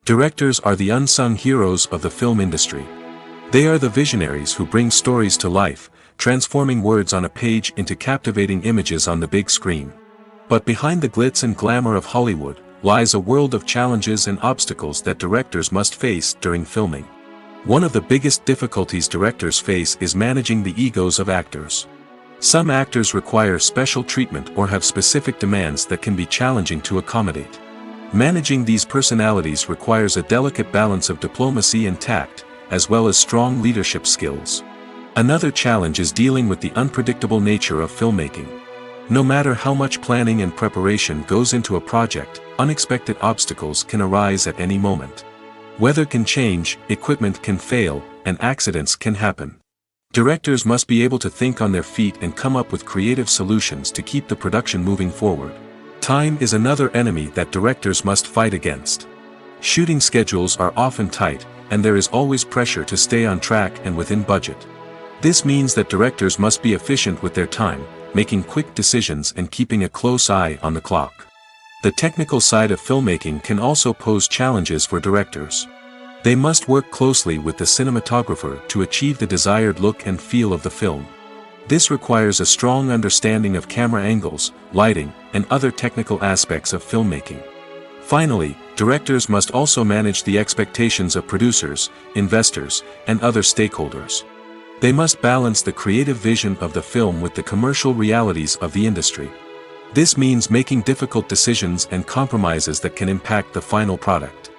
Directors are the unsung heroes of the film industry. They are the visionaries who bring stories to life, transforming words on a page into captivating images on the big screen. But behind the glitz and glamour of Hollywood, lies a world of challenges and obstacles that directors must face during filming. One of the biggest difficulties directors face is managing the egos of actors. Some actors require special treatment or have specific demands that can be challenging to accommodate. Managing these personalities requires a delicate balance of diplomacy and tact, as well as strong leadership skills. Another challenge is dealing with the unpredictable nature of filmmaking. No matter how much planning and preparation goes into a project, unexpected obstacles can arise at any moment. Weather can change, equipment can fail, and accidents can happen. Directors must be able to think on their feet and come up with creative solutions to keep the production moving forward. Time is another enemy that directors must fight against. Shooting schedules are often tight, and there is always pressure to stay on track and within budget. This means that directors must be efficient with their time, making quick decisions and keeping a close eye on the clock. The technical side of filmmaking can also pose challenges for directors. They must work closely with the cinematographer to achieve the desired look and feel of the film. This requires a strong understanding of camera angles, lighting, and other technical aspects of filmmaking. Finally, directors must also manage the expectations of producers, investors, and other stakeholders. They must balance the creative vision of the film with the commercial realities of the industry. This means making difficult decisions and compromises that can impact the final product.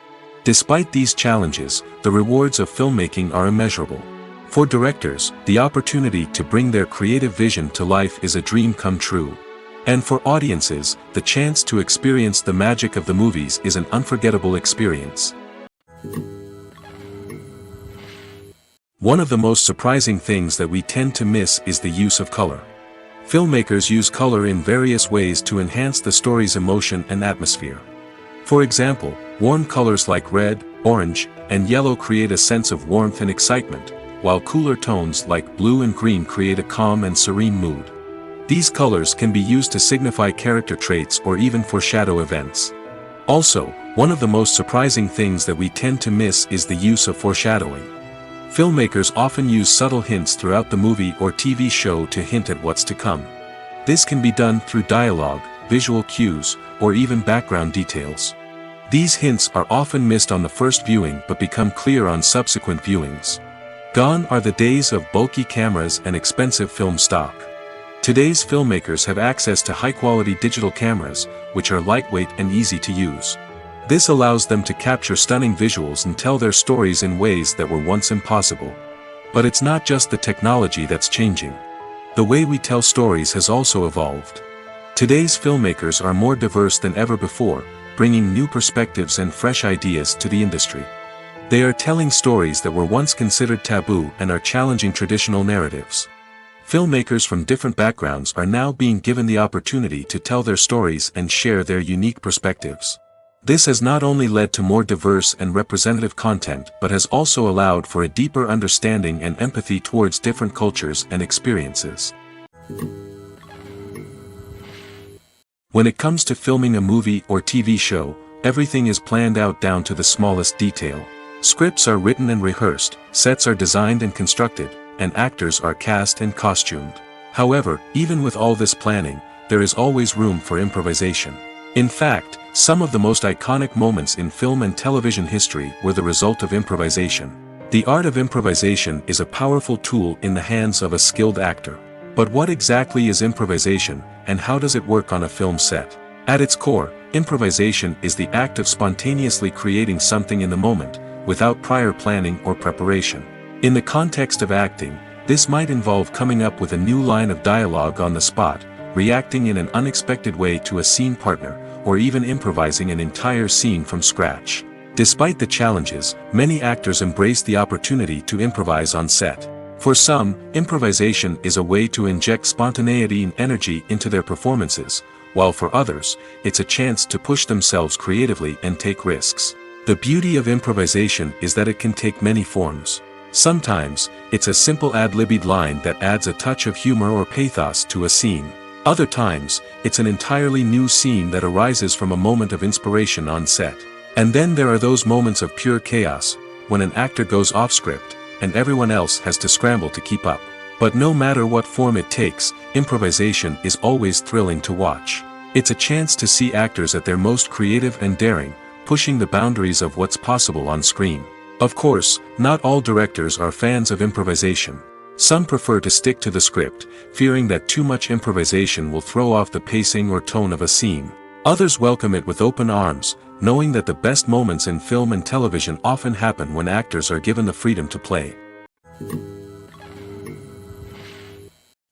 Despite these challenges, the rewards of filmmaking are immeasurable. For directors, the opportunity to bring their creative vision to life is a dream come true. And for audiences, the chance to experience the magic of the movies is an unforgettable experience. One of the most surprising things that we tend to miss is the use of color. Filmmakers use color in various ways to enhance the story's emotion and atmosphere. For example, warm colors like red, orange, and yellow create a sense of warmth and excitement, while cooler tones like blue and green create a calm and serene mood. These colors can be used to signify character traits or even foreshadow events. Also, one of the most surprising things that we tend to miss is the use of foreshadowing. Filmmakers often use subtle hints throughout the movie or TV show to hint at what's to come. This can be done through dialogue, visual cues, or even background details. These hints are often missed on the first viewing but become clear on subsequent viewings. Gone are the days of bulky cameras and expensive film stock. Today's filmmakers have access to high-quality digital cameras, which are lightweight and easy to use. This allows them to capture stunning visuals and tell their stories in ways that were once impossible. But it's not just the technology that's changing. The way we tell stories has also evolved. Today's filmmakers are more diverse than ever before, bringing new perspectives and fresh ideas to the industry. They are telling stories that were once considered taboo and are challenging traditional narratives. Filmmakers from different backgrounds are now being given the opportunity to tell their stories and share their unique perspectives. This has not only led to more diverse and representative content but has also allowed for a deeper understanding and empathy towards different cultures and experiences. When it comes to filming a movie or TV show, everything is planned out down to the smallest detail. Scripts are written and rehearsed, sets are designed and constructed, and actors are cast and costumed. However, even with all this planning, there is always room for improvisation. In fact, some of the most iconic moments in film and television history were the result of improvisation. The art of improvisation is a powerful tool in the hands of a skilled actor. But what exactly is improvisation, and how does it work on a film set? At its core, improvisation is the act of spontaneously creating something in the moment, without prior planning or preparation. In the context of acting, this might involve coming up with a new line of dialogue on the spot, reacting in an unexpected way to a scene partner, or even improvising an entire scene from scratch. Despite the challenges, many actors embrace the opportunity to improvise on set. For some, improvisation is a way to inject spontaneity and energy into their performances, while for others, it's a chance to push themselves creatively and take risks. The beauty of improvisation is that it can take many forms. Sometimes, it's a simple ad-libbed line that adds a touch of humor or pathos to a scene. Other times, it's an entirely new scene that arises from a moment of inspiration on set. And then there are those moments of pure chaos, when an actor goes off script, and everyone else has to scramble to keep up. But no matter what form it takes, improvisation is always thrilling to watch. It's a chance to see actors at their most creative and daring, pushing the boundaries of what's possible on screen. Of course, not all directors are fans of improvisation. Some prefer to stick to the script, fearing that too much improvisation will throw off the pacing or tone of a scene. Others welcome it with open arms, knowing that the best moments in film and television often happen when actors are given the freedom to play.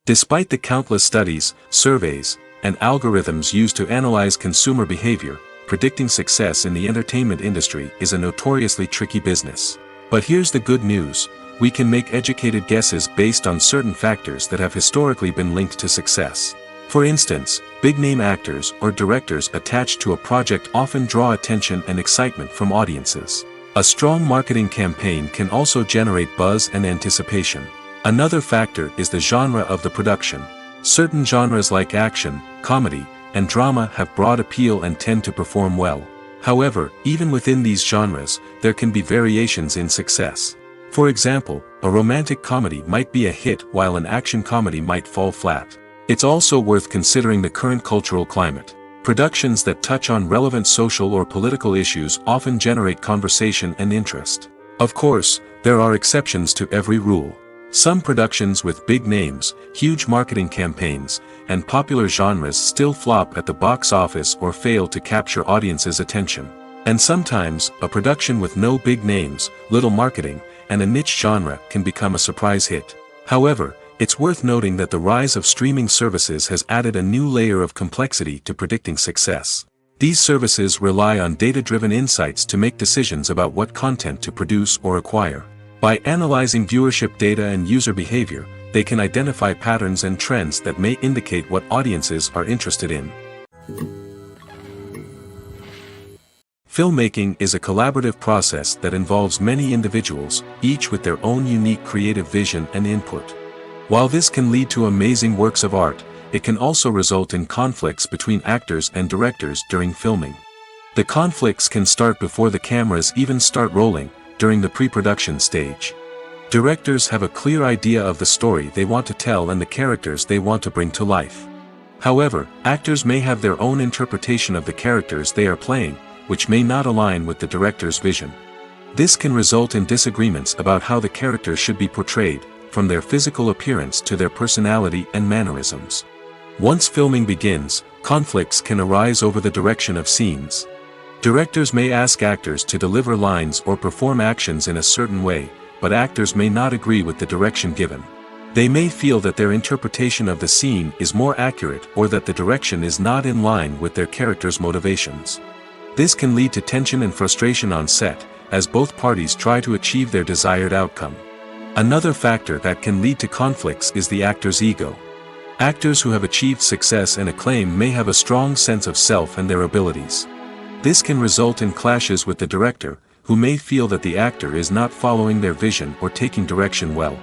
Despite the countless studies, surveys, and algorithms used to analyze consumer behavior, predicting success in the entertainment industry is a notoriously tricky business. But here's the good news: we can make educated guesses based on certain factors that have historically been linked to success. For instance, big-name actors or directors attached to a project often draw attention and excitement from audiences. A strong marketing campaign can also generate buzz and anticipation. Another factor is the genre of the production. Certain genres like action, comedy, and drama have broad appeal and tend to perform well. However, even within these genres, there can be variations in success. For example, a romantic comedy might be a hit while an action comedy might fall flat. It's also worth considering the current cultural climate. Productions that touch on relevant social or political issues often generate conversation and interest. Of course, there are exceptions to every rule. Some productions with big names, huge marketing campaigns, and popular genres still flop at the box office or fail to capture audiences' attention. And sometimes, a production with no big names, little marketing, and a niche genre can become a surprise hit. However, it's worth noting that the rise of streaming services has added a new layer of complexity to predicting success. These services rely on data-driven insights to make decisions about what content to produce or acquire. By analyzing viewership data and user behavior, they can identify patterns and trends that may indicate what audiences are interested in. Filmmaking is a collaborative process that involves many individuals, each with their own unique creative vision and input. While this can lead to amazing works of art, it can also result in conflicts between actors and directors during filming. The conflicts can start before the cameras even start rolling, during the pre-production stage. Directors have a clear idea of the story they want to tell and the characters they want to bring to life. However, actors may have their own interpretation of the characters they are playing, which may not align with the director's vision. This can result in disagreements about how the characters should be portrayed, from their physical appearance to their personality and mannerisms. Once filming begins, conflicts can arise over the direction of scenes. Directors may ask actors to deliver lines or perform actions in a certain way, but actors may not agree with the direction given. They may feel that their interpretation of the scene is more accurate or that the direction is not in line with their character's motivations. This can lead to tension and frustration on set, as both parties try to achieve their desired outcome. Another factor that can lead to conflicts is the actor's ego. Actors who have achieved success and acclaim may have a strong sense of self and their abilities. This can result in clashes with the director, who may feel that the actor is not following their vision or taking direction well.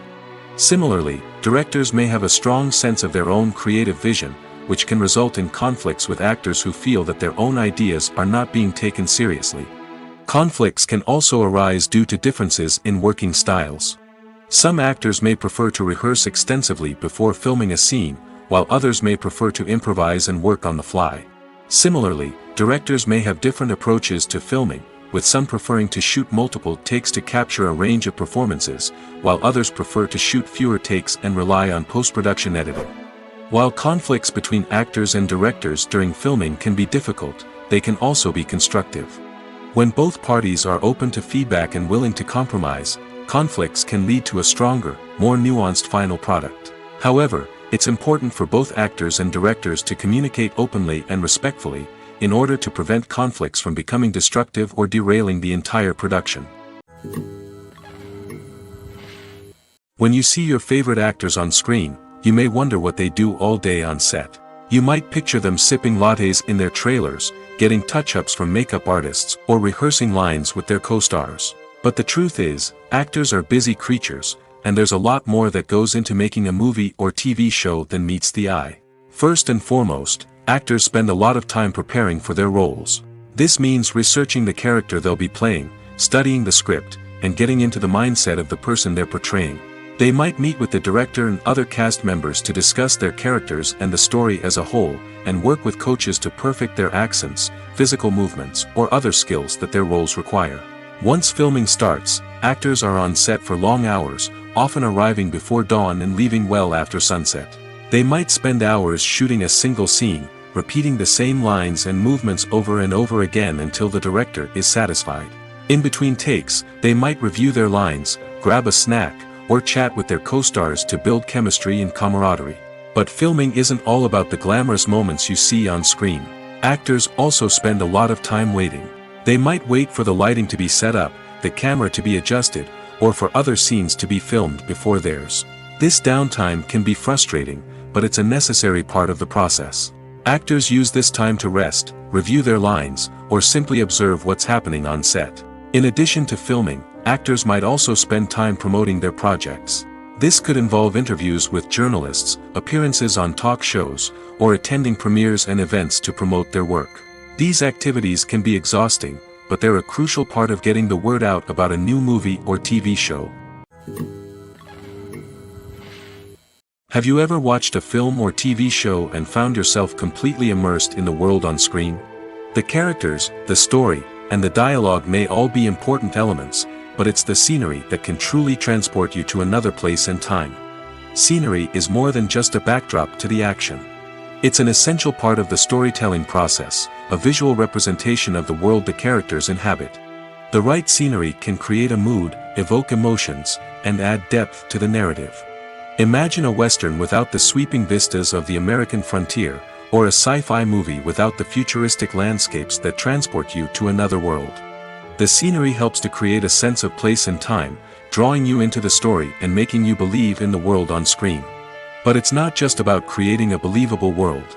Similarly, directors may have a strong sense of their own creative vision, which can result in conflicts with actors who feel that their own ideas are not being taken seriously. Conflicts can also arise due to differences in working styles. Some actors may prefer to rehearse extensively before filming a scene, while others may prefer to improvise and work on the fly. Similarly, directors may have different approaches to filming, with some preferring to shoot multiple takes to capture a range of performances, while others prefer to shoot fewer takes and rely on post-production editing. While conflicts between actors and directors during filming can be difficult, they can also be constructive. When both parties are open to feedback and willing to compromise, conflicts can lead to a stronger, more nuanced final product. However, it's important for both actors and directors to communicate openly and respectfully, in order to prevent conflicts from becoming destructive or derailing the entire production. When you see your favorite actors on screen, you may wonder what they do all day on set. You might picture them sipping lattes in their trailers, getting touch-ups from makeup artists, or rehearsing lines with their co-stars. But the truth is, actors are busy creatures, and there's a lot more that goes into making a movie or TV show than meets the eye. First and foremost, actors spend a lot of time preparing for their roles. This means researching the character they'll be playing, studying the script, and getting into the mindset of the person they're portraying. They might meet with the director and other cast members to discuss their characters and the story as a whole, and work with coaches to perfect their accents, physical movements, or other skills that their roles require. Once filming starts, actors are on set for long hours, often arriving before dawn and leaving well after sunset. They might spend hours shooting a single scene, repeating the same lines and movements over and over again until the director is satisfied. In between takes, they might review their lines, grab a snack, or chat with their co-stars to build chemistry and camaraderie. But filming isn't all about the glamorous moments you see on screen. Actors also spend a lot of time waiting. They might wait for the lighting to be set up, the camera to be adjusted, or for other scenes to be filmed before theirs. This downtime can be frustrating, but it's a necessary part of the process. Actors use this time to rest, review their lines, or simply observe what's happening on set. In addition to filming, actors might also spend time promoting their projects. This could involve interviews with journalists, appearances on talk shows, or attending premieres and events to promote their work. These activities can be exhausting, but they're a crucial part of getting the word out about a new movie or TV show. Have you ever watched a film or TV show and found yourself completely immersed in the world on screen? The characters, the story, and the dialogue may all be important elements, but it's the scenery that can truly transport you to another place and time. Scenery is more than just a backdrop to the action. It's an essential part of the storytelling process, a visual representation of the world the characters inhabit. The right scenery can create a mood, evoke emotions, and add depth to the narrative. Imagine a western without the sweeping vistas of the American frontier, or a sci-fi movie without the futuristic landscapes that transport you to another world. The scenery helps to create a sense of place and time, drawing you into the story and making you believe in the world on screen. But it's not just about creating a believable world.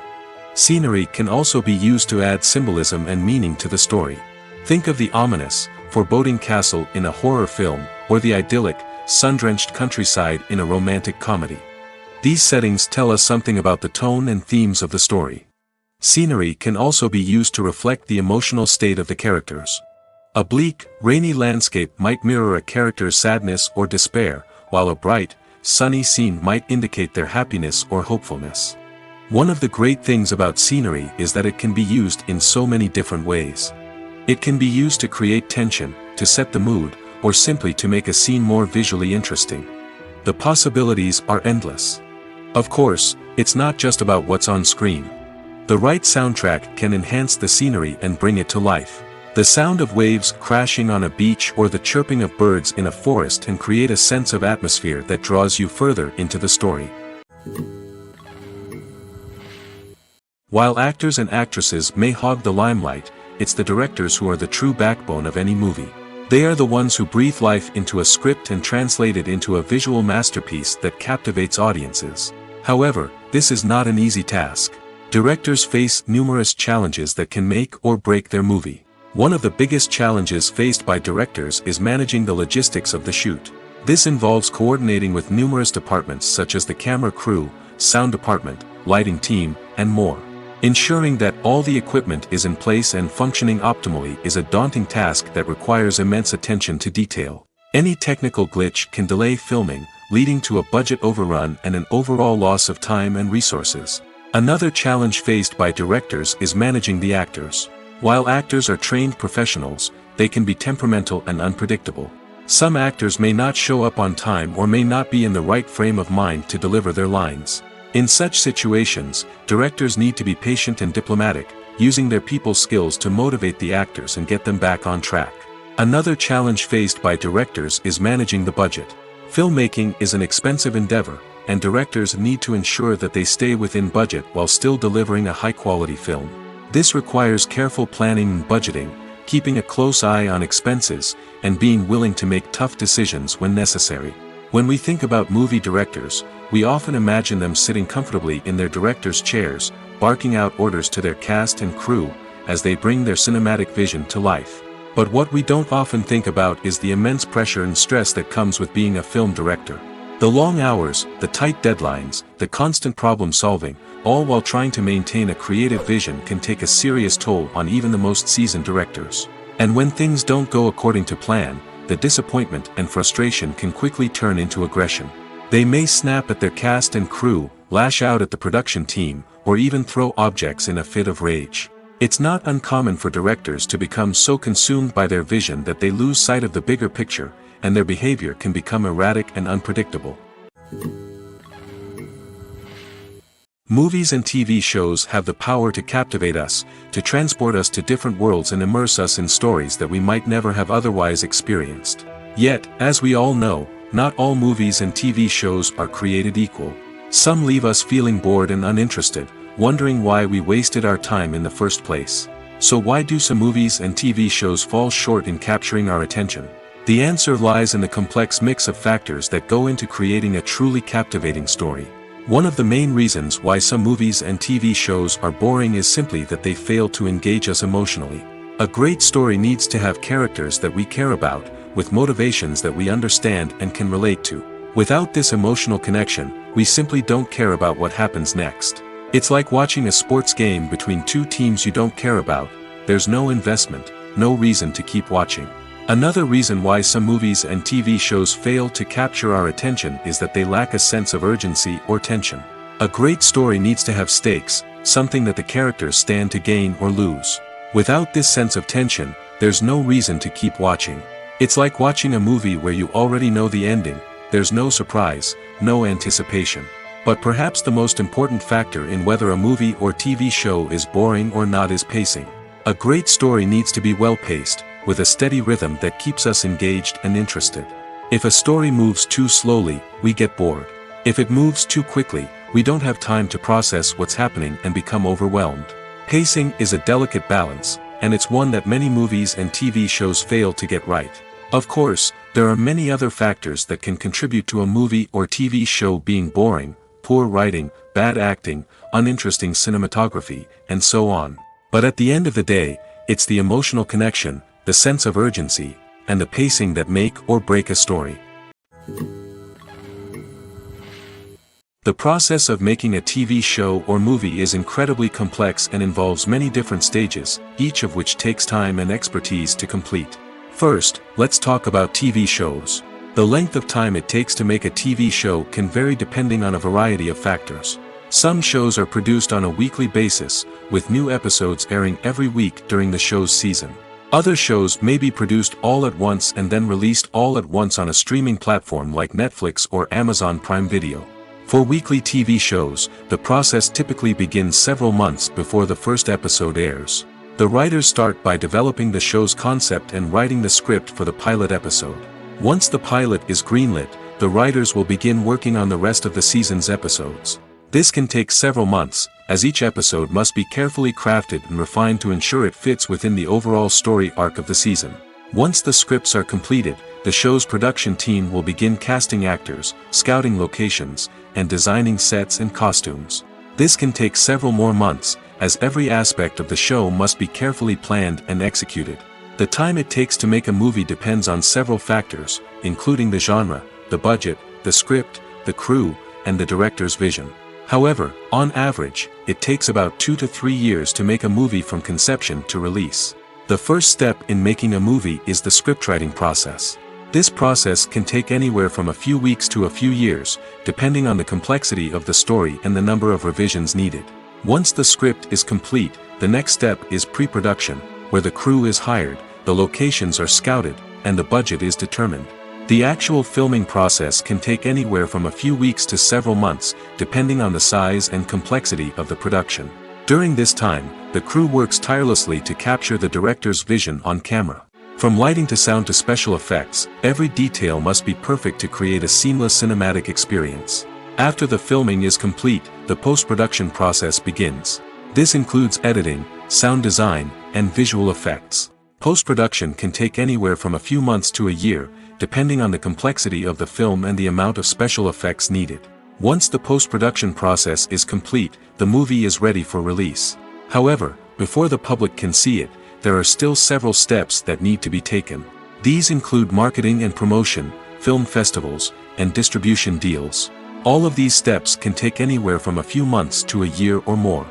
Scenery can also be used to add symbolism and meaning to the story. Think of the ominous, foreboding castle in a horror film, or the idyllic, sun-drenched countryside in a romantic comedy. These settings tell us something about the tone and themes of the story. Scenery can also be used to reflect the emotional state of the characters. A bleak, rainy landscape might mirror a character's sadness or despair, while a bright, sunny scene might indicate their happiness or hopefulness. One of the great things about scenery is that it can be used in so many different ways. It can be used to create tension, to set the mood, or simply to make a scene more visually interesting. The possibilities are endless. Of course, it's not just about what's on screen. The right soundtrack can enhance the scenery and bring it to life. The sound of waves crashing on a beach or the chirping of birds in a forest can create a sense of atmosphere that draws you further into the story. While actors and actresses may hog the limelight, it's the directors who are the true backbone of any movie. They are the ones who breathe life into a script and translate it into a visual masterpiece that captivates audiences. However, this is not an easy task. Directors face numerous challenges that can make or break their movie. One of the biggest challenges faced by directors is managing the logistics of the shoot. This involves coordinating with numerous departments such as the camera crew, sound department, lighting team, and more. Ensuring that all the equipment is in place and functioning optimally is a daunting task that requires immense attention to detail. Any technical glitch can delay filming, leading to a budget overrun and an overall loss of time and resources. Another challenge faced by directors is managing the actors. While actors are trained professionals, they can be temperamental and unpredictable. Some actors may not show up on time or may not be in the right frame of mind to deliver their lines. In such situations, directors need to be patient and diplomatic, using their people skills to motivate the actors and get them back on track. Another challenge faced by directors is managing the budget. Filmmaking is an expensive endeavor, and directors need to ensure that they stay within budget while still delivering a high-quality film. This requires careful planning and budgeting, keeping a close eye on expenses, and being willing to make tough decisions when necessary. When we think about movie directors, we often imagine them sitting comfortably in their director's chairs, barking out orders to their cast and crew, as they bring their cinematic vision to life. But what we don't often think about is the immense pressure and stress that comes with being a film director. The long hours, the tight deadlines, the constant problem-solving, all while trying to maintain a creative vision can take a serious toll on even the most seasoned directors. And when things don't go according to plan, the disappointment and frustration can quickly turn into aggression. They may snap at their cast and crew, lash out at the production team, or even throw objects in a fit of rage. It's not uncommon for directors to become so consumed by their vision that they lose sight of the bigger picture, and their behavior can become erratic and unpredictable. Movies and TV shows have the power to captivate us, to transport us to different worlds and immerse us in stories that we might never have otherwise experienced. Yet, as we all know, not all movies and TV shows are created equal. Some leave us feeling bored and uninterested, wondering why we wasted our time in the first place. So why do some movies and TV shows fall short in capturing our attention? The answer lies in the complex mix of factors that go into creating a truly captivating story. One of the main reasons why some movies and TV shows are boring is simply that they fail to engage us emotionally. A great story needs to have characters that we care about, with motivations that we understand and can relate to. Without this emotional connection, we simply don't care about what happens next. It's like watching a sports game between two teams you don't care about. There's no investment, no reason to keep watching. Another reason why some movies and TV shows fail to capture our attention is that they lack a sense of urgency or tension. A great story needs to have stakes, something that the characters stand to gain or lose. Without this sense of tension, there's no reason to keep watching. It's like watching a movie where you already know the ending, there's no surprise, no anticipation. But perhaps the most important factor in whether a movie or TV show is boring or not is pacing. A great story needs to be well-paced, with a steady rhythm that keeps us engaged and interested. If a story moves too slowly, we get bored. If it moves too quickly, we don't have time to process what's happening and become overwhelmed. Pacing is a delicate balance, and it's one that many movies and TV shows fail to get right. Of course, there are many other factors that can contribute to a movie or TV show being boring: poor writing, bad acting, uninteresting cinematography, and so on. But at the end of the day, it's the emotional connection, the sense of urgency, and the pacing that make or break a story. The process of making a TV show or movie is incredibly complex and involves many different stages, each of which takes time and expertise to complete. First, let's talk about TV shows. The length of time it takes to make a TV show can vary depending on a variety of factors. Some shows are produced on a weekly basis, with new episodes airing every week during the show's season. Other shows may be produced all at once and then released all at once on a streaming platform like Netflix or Amazon Prime Video. For weekly TV shows, the process typically begins several months before the first episode airs. The writers start by developing the show's concept and writing the script for the pilot episode. Once the pilot is greenlit, the writers will begin working on the rest of the season's episodes. This can take several months, as each episode must be carefully crafted and refined to ensure it fits within the overall story arc of the season. Once the scripts are completed, the show's production team will begin casting actors, scouting locations, and designing sets and costumes. This can take several more months, as every aspect of the show must be carefully planned and executed. The time it takes to make a movie depends on several factors, including the genre, the budget, the script, the crew, and the director's vision. However, on average, it takes about 2 to 3 years to make a movie from conception to release. The first step in making a movie is the scriptwriting process. This process can take anywhere from a few weeks to a few years, depending on the complexity of the story and the number of revisions needed. Once the script is complete, the next step is pre-production, where the crew is hired, the locations are scouted, and the budget is determined. The actual filming process can take anywhere from a few weeks to several months, depending on the size and complexity of the production. During this time, the crew works tirelessly to capture the director's vision on camera. From lighting to sound to special effects, every detail must be perfect to create a seamless cinematic experience. After the filming is complete, the post-production process begins. This includes editing, sound design, and visual effects. Post-production can take anywhere from a few months to a year, depending on the complexity of the film and the amount of special effects needed. Once the post-production process is complete, the movie is ready for release. However, before the public can see it, there are still several steps that need to be taken. These include marketing and promotion, film festivals, and distribution deals. All of these steps can take anywhere from a few months to a year or more.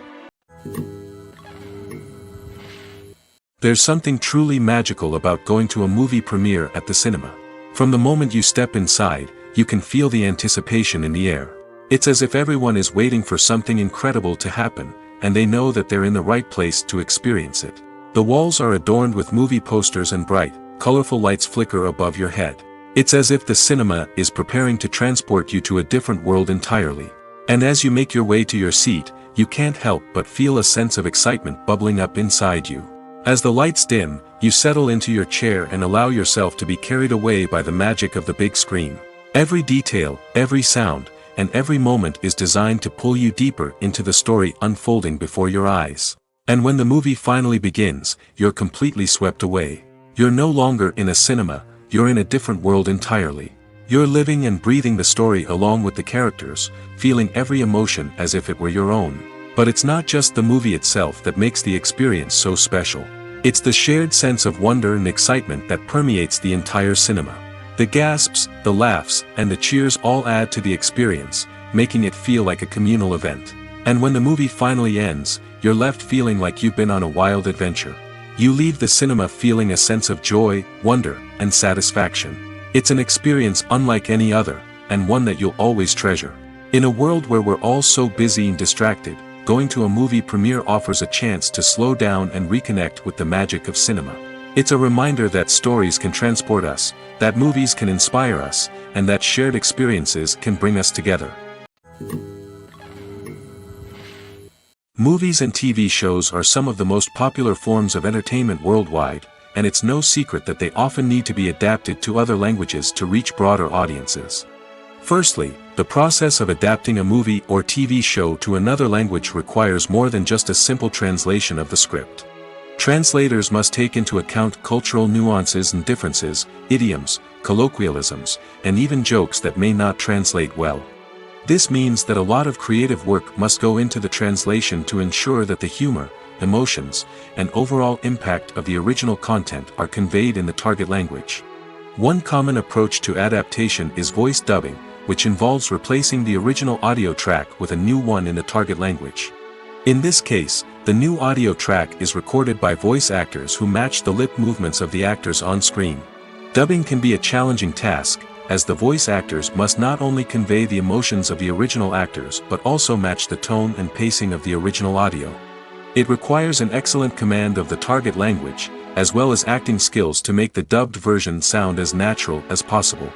There's something truly magical about going to a movie premiere at the cinema. From the moment you step inside, you can feel the anticipation in the air. It's as if everyone is waiting for something incredible to happen, and they know that they're in the right place to experience it. The walls are adorned with movie posters and bright, colorful lights flicker above your head. It's as if the cinema is preparing to transport you to a different world entirely. And as you make your way to your seat, you can't help but feel a sense of excitement bubbling up inside you. As the lights dim, you settle into your chair and allow yourself to be carried away by the magic of the big screen. Every detail, every sound, and every moment is designed to pull you deeper into the story unfolding before your eyes. And when the movie finally begins, you're completely swept away. You're no longer in a cinema, you're in a different world entirely. You're living and breathing the story along with the characters, feeling every emotion as if it were your own. But it's not just the movie itself that makes the experience so special. It's the shared sense of wonder and excitement that permeates the entire cinema. The gasps, the laughs, and the cheers all add to the experience, making it feel like a communal event. And when the movie finally ends, you're left feeling like you've been on a wild adventure. You leave the cinema feeling a sense of joy, wonder, and satisfaction. It's an experience unlike any other, and one that you'll always treasure. In a world where we're all so busy and distracted, going to a movie premiere offers a chance to slow down and reconnect with the magic of cinema. It's a reminder that stories can transport us, that movies can inspire us, and that shared experiences can bring us together. Movies and TV shows are some of the most popular forms of entertainment worldwide, and it's no secret that they often need to be adapted to other languages to reach broader audiences. Firstly, the process of adapting a movie or TV show to another language requires more than just a simple translation of the script. Translators must take into account cultural nuances and differences, idioms, colloquialisms, and even jokes that may not translate well. This means that a lot of creative work must go into the translation to ensure that the humor, emotions, and overall impact of the original content are conveyed in the target language. One common approach to adaptation is voice dubbing, which involves replacing the original audio track with a new one in the target language. In this case, the new audio track is recorded by voice actors who match the lip movements of the actors on screen. Dubbing can be a challenging task, as the voice actors must not only convey the emotions of the original actors but also match the tone and pacing of the original audio. It requires an excellent command of the target language, as well as acting skills to make the dubbed version sound as natural as possible.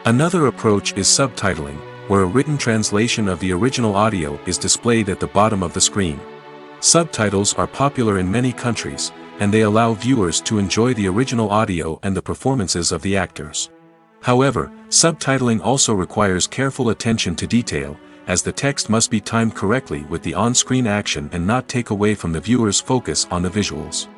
Another approach is subtitling, where a written translation of the original audio is displayed at the bottom of the screen. Subtitles are popular in many countries, and they allow viewers to enjoy the original audio and the performances of the actors. However, subtitling also requires careful attention to detail, as the text must be timed correctly with the on-screen action and not take away from the viewer's focus on the visuals.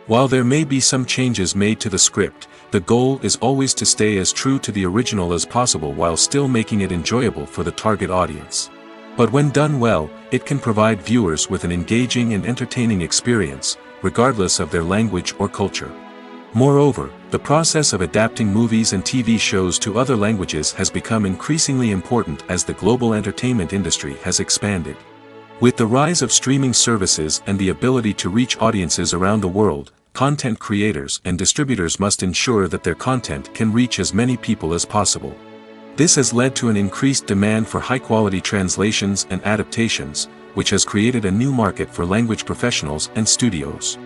While there may be some changes made to the script, the goal is always to stay as true to the original as possible while still making it enjoyable for the target audience. But when done well, it can provide viewers with an engaging and entertaining experience, regardless of their language or culture. Moreover, the process of adapting movies and TV shows to other languages has become increasingly important as the global entertainment industry has expanded. With the rise of streaming services and the ability to reach audiences around the world, content creators and distributors must ensure that their content can reach as many people as possible. This has led to an increased demand for high-quality translations and adaptations, which has created a new market for language professionals and studios.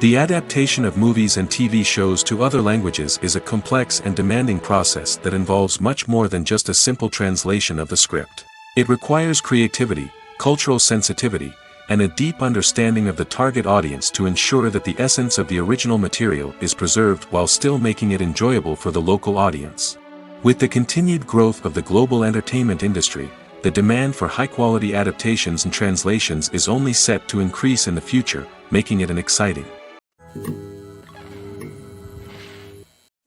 The adaptation of movies and TV shows to other languages is a complex and demanding process that involves much more than just a simple translation of the script. It requires creativity, cultural sensitivity, and a deep understanding of the target audience to ensure that the essence of the original material is preserved while still making it enjoyable for the local audience. With the continued growth of the global entertainment industry, the demand for high-quality adaptations and translations is only set to increase in the future, making it an exciting.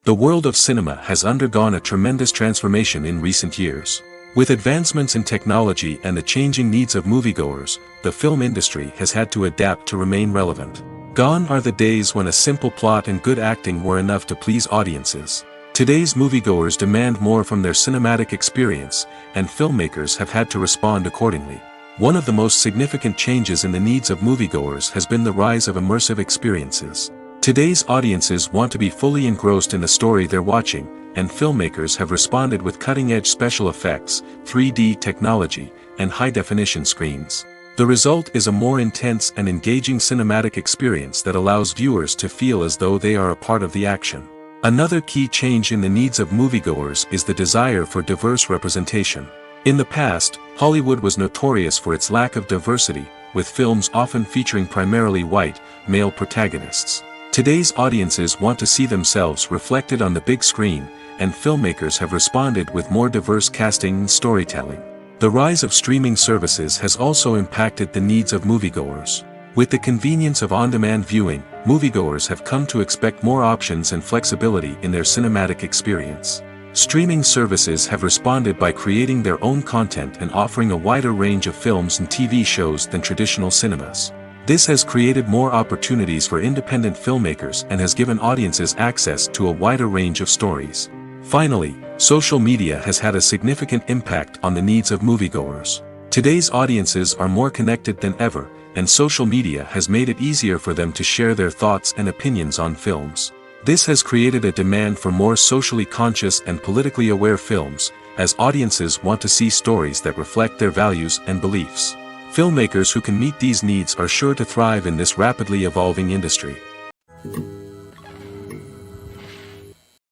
The world of cinema has undergone a tremendous transformation in recent years. With advancements in technology and the changing needs of moviegoers, the film industry has had to adapt to remain relevant. Gone are the days when a simple plot and good acting were enough to please audiences. Today's moviegoers demand more from their cinematic experience, and filmmakers have had to respond accordingly. One of the most significant changes in the needs of moviegoers has been the rise of immersive experiences. Today's audiences want to be fully engrossed in the story they're watching, and filmmakers have responded with cutting-edge special effects, 3D technology, and high-definition screens. The result is a more intense and engaging cinematic experience that allows viewers to feel as though they are a part of the action. Another key change in the needs of moviegoers is the desire for diverse representation. In the past, Hollywood was notorious for its lack of diversity, with films often featuring primarily white, male protagonists. Today's audiences want to see themselves reflected on the big screen, and filmmakers have responded with more diverse casting and storytelling. The rise of streaming services has also impacted the needs of moviegoers. With the convenience of on-demand viewing, moviegoers have come to expect more options and flexibility in their cinematic experience. Streaming services have responded by creating their own content and offering a wider range of films and TV shows than traditional cinemas. This has created more opportunities for independent filmmakers and has given audiences access to a wider range of stories. Finally, social media has had a significant impact on the needs of moviegoers. Today's audiences are more connected than ever, and social media has made it easier for them to share their thoughts and opinions on films. This has created a demand for more socially conscious and politically aware films, as audiences want to see stories that reflect their values and beliefs. Filmmakers who can meet these needs are sure to thrive in this rapidly evolving industry.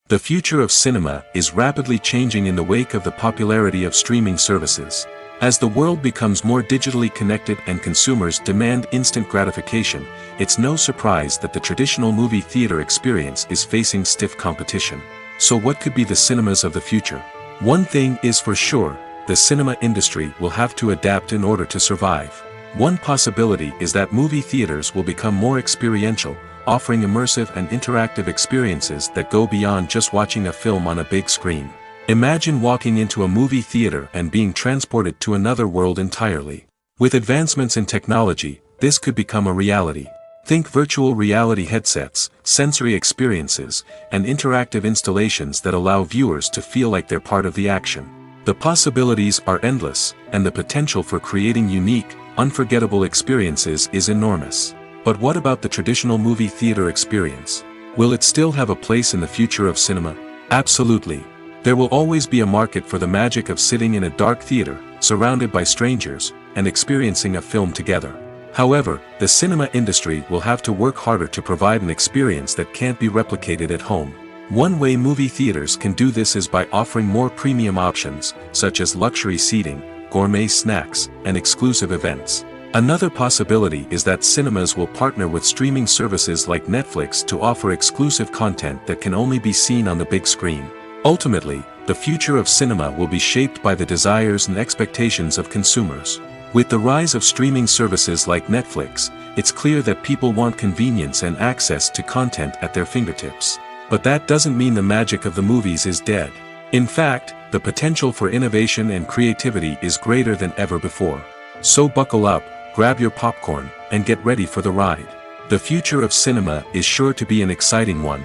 The future of cinema is rapidly changing in the wake of the popularity of streaming services. As the world becomes more digitally connected and consumers demand instant gratification, it's no surprise that the traditional movie theater experience is facing stiff competition. So what could be the cinemas of the future? One thing is for sure, the cinema industry will have to adapt in order to survive. One possibility is that movie theaters will become more experiential, offering immersive and interactive experiences that go beyond just watching a film on a big screen. Imagine walking into a movie theater and being transported to another world entirely. With advancements in technology, this could become a reality. Think virtual reality headsets, sensory experiences, and interactive installations that allow viewers to feel like they're part of the action. The possibilities are endless, and the potential for creating unique, unforgettable experiences is enormous. But what about the traditional movie theater experience? Will it still have a place in the future of cinema? Absolutely. There will always be a market for the magic of sitting in a dark theater, surrounded by strangers, and experiencing a film together. However, the cinema industry will have to work harder to provide an experience that can't be replicated at home. One way movie theaters can do this is by offering more premium options, such as luxury seating, gourmet snacks, and exclusive events. Another possibility is that cinemas will partner with streaming services like Netflix to offer exclusive content that can only be seen on the big screen. Ultimately, the future of cinema will be shaped by the desires and expectations of consumers. With the rise of streaming services like Netflix, it's clear that people want convenience and access to content at their fingertips. But that doesn't mean the magic of the movies is dead. In fact, the potential for innovation and creativity is greater than ever before. So buckle up, grab your popcorn, and get ready for the ride. The future of cinema is sure to be an exciting one.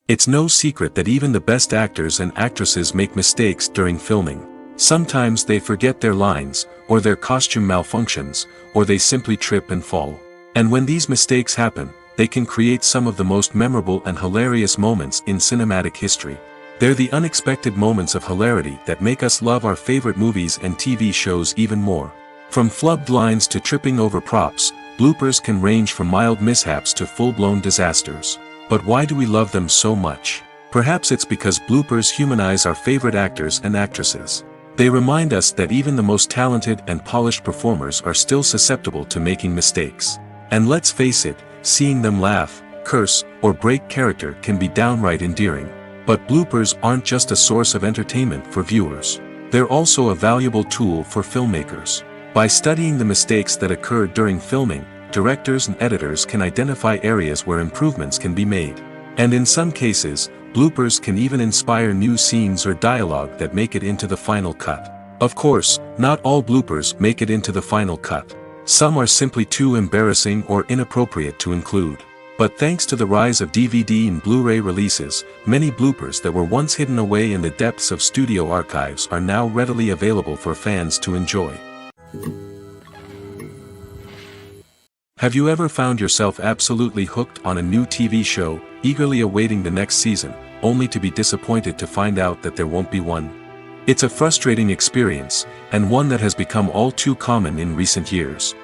It's no secret that even the best actors and actresses make mistakes during filming. Sometimes they forget their lines, or their costume malfunctions, or they simply trip and fall. And when these mistakes happen, they can create some of the most memorable and hilarious moments in cinematic history. They're the unexpected moments of hilarity that make us love our favorite movies and TV shows even more. From flubbed lines to tripping over props, bloopers can range from mild mishaps to full-blown disasters. But why do we love them so much? Perhaps it's because bloopers humanize our favorite actors and actresses. They remind us that even the most talented and polished performers are still susceptible to making mistakes. And let's face it, seeing them laugh, curse, or break character can be downright endearing. But bloopers aren't just a source of entertainment for viewers. They're also a valuable tool for filmmakers. By studying the mistakes that occur during filming, directors and editors can identify areas where improvements can be made. And in some cases, bloopers can even inspire new scenes or dialogue that make it into the final cut. Of course, not all bloopers make it into the final cut. Some are simply too embarrassing or inappropriate to include. But thanks to the rise of DVD and Blu-ray releases, many bloopers that were once hidden away in the depths of studio archives are now readily available for fans to enjoy. Have you ever found yourself absolutely hooked on a new TV show, eagerly awaiting the next season, only to be disappointed to find out that there won't be one? It's a frustrating experience, and one that has become all too common in recent years.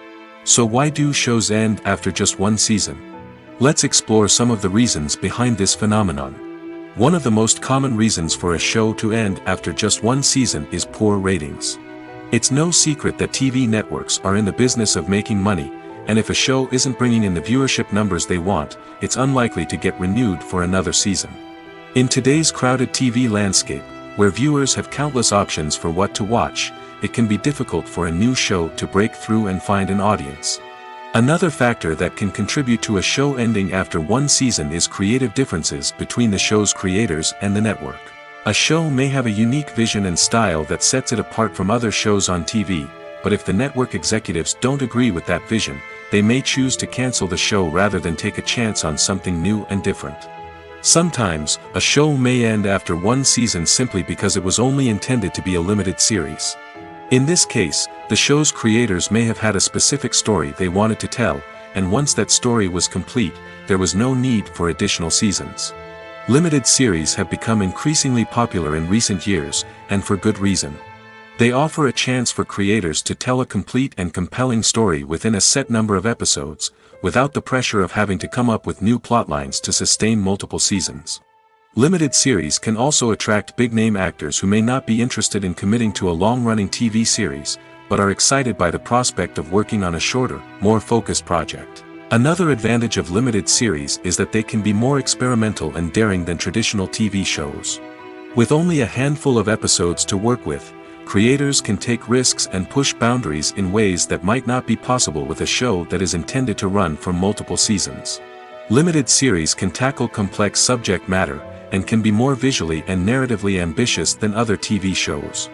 So why do shows end after just one season? Let's explore some of the reasons behind this phenomenon. One of the most common reasons for a show to end after just one season is poor ratings. It's no secret that TV networks are in the business of making money, and if a show isn't bringing in the viewership numbers they want, it's unlikely to get renewed for another season. In today's crowded TV landscape, where viewers have countless options for what to watch, it can be difficult for a new show to break through and find an audience. Another factor that can contribute to a show ending after one season is creative differences between the show's creators and the network. A show may have a unique vision and style that sets it apart from other shows on TV, but if the network executives don't agree with that vision, they may choose to cancel the show rather than take a chance on something new and different. Sometimes, a show may end after one season simply because it was only intended to be a limited series. In this case, the show's creators may have had a specific story they wanted to tell, and once that story was complete, there was no need for additional seasons. Limited series have become increasingly popular in recent years, and for good reason. They offer a chance for creators to tell a complete and compelling story within a set number of episodes, without the pressure of having to come up with new plotlines to sustain multiple seasons. Limited series can also attract big-name actors who may not be interested in committing to a long-running TV series, but are excited by the prospect of working on a shorter, more focused project. Another advantage of limited series is that they can be more experimental and daring than traditional TV shows. With only a handful of episodes to work with, creators can take risks and push boundaries in ways that might not be possible with a show that is intended to run for multiple seasons. Limited series can tackle complex subject matter, and can be more visually and narratively ambitious than other TV shows.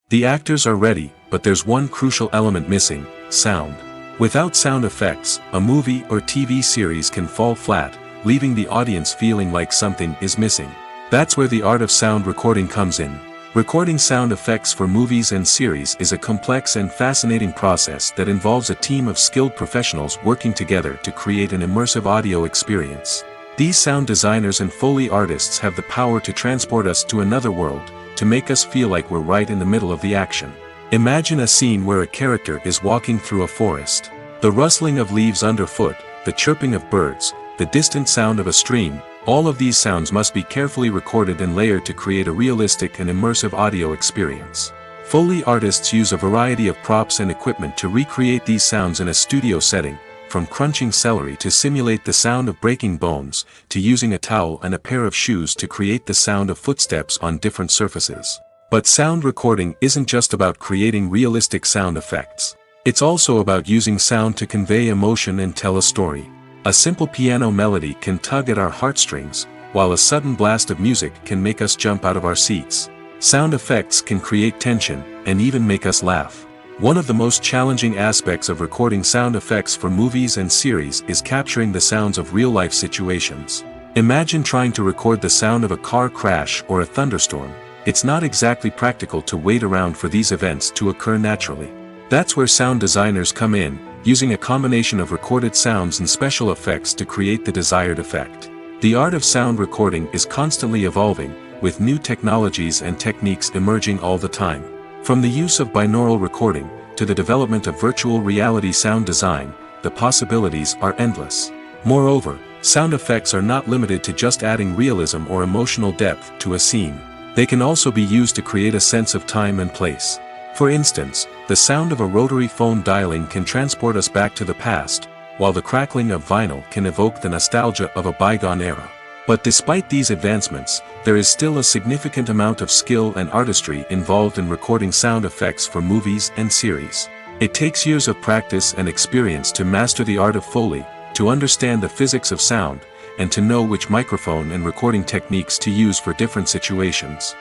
The actors are ready, but there's one crucial element missing: sound. Without sound effects, a movie or TV series can fall flat, leaving the audience feeling like something is missing. That's where the art of sound recording comes in. Recording sound effects for movies and series is a complex and fascinating process that involves a team of skilled professionals working together to create an immersive audio experience. These sound designers and Foley artists have the power to transport us to another world, to make us feel like we're right in the middle of the action. Imagine a scene where a character is walking through a forest. The rustling of leaves underfoot, the chirping of birds, the distant sound of a stream, all of these sounds must be carefully recorded and layered to create a realistic and immersive audio experience. Foley artists use a variety of props and equipment to recreate these sounds in a studio setting, from crunching celery to simulate the sound of breaking bones, to using a towel and a pair of shoes to create the sound of footsteps on different surfaces. But sound recording isn't just about creating realistic sound effects. It's also about using sound to convey emotion and tell a story. A simple piano melody can tug at our heartstrings, while a sudden blast of music can make us jump out of our seats. Sound effects can create tension, and even make us laugh. One of the most challenging aspects of recording sound effects for movies and series is capturing the sounds of real-life situations. Imagine trying to record the sound of a car crash or a thunderstorm. It's not exactly practical to wait around for these events to occur naturally. That's where sound designers come in, using a combination of recorded sounds and special effects to create the desired effect. The art of sound recording is constantly evolving, with new technologies and techniques emerging all the time. From the use of binaural recording, to the development of virtual reality sound design, the possibilities are endless. Moreover, Sound effects are not limited to just adding realism or emotional depth to a scene. They can also be used to create a sense of time and place. For instance, the sound of a rotary phone dialing can transport us back to the past, while the crackling of vinyl can evoke the nostalgia of a bygone era. But despite these advancements, there is still a significant amount of skill and artistry involved in recording sound effects for movies and series. It takes years of practice and experience to master the art of Foley, to understand the physics of sound, and to know which microphone and recording techniques to use for different situations.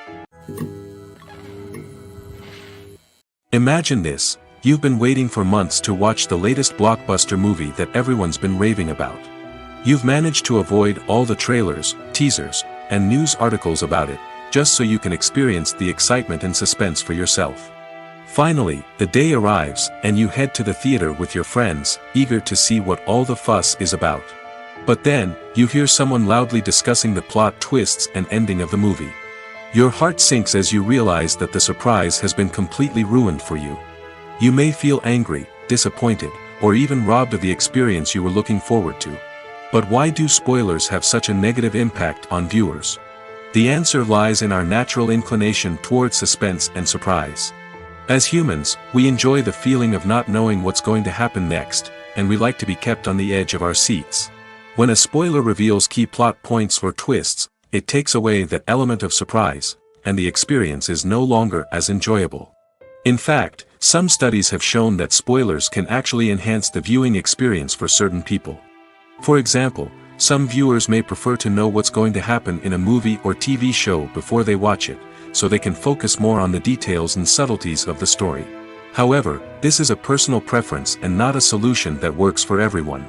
Imagine this: you've been waiting for months to watch the latest blockbuster movie that everyone's been raving about. You've managed to avoid all the trailers, teasers, and news articles about it, just so you can experience the excitement and suspense for yourself. Finally, the day arrives, and you head to the theater with your friends, eager to see what all the fuss is about. But then, you hear someone loudly discussing the plot twists and ending of the movie. Your heart sinks as you realize that the surprise has been completely ruined for you. You may feel angry, disappointed, or even robbed of the experience you were looking forward to. But why do spoilers have such a negative impact on viewers? The answer lies in our natural inclination towards suspense and surprise. As humans, we enjoy the feeling of not knowing what's going to happen next, and we like to be kept on the edge of our seats. When a spoiler reveals key plot points or twists, it takes away that element of surprise, and the experience is no longer as enjoyable. In fact, some studies have shown that spoilers can actually enhance the viewing experience for certain people. For example, some viewers may prefer to know what's going to happen in a movie or TV show before they watch it, so they can focus more on the details and subtleties of the story. However, this is a personal preference and not a solution that works for everyone.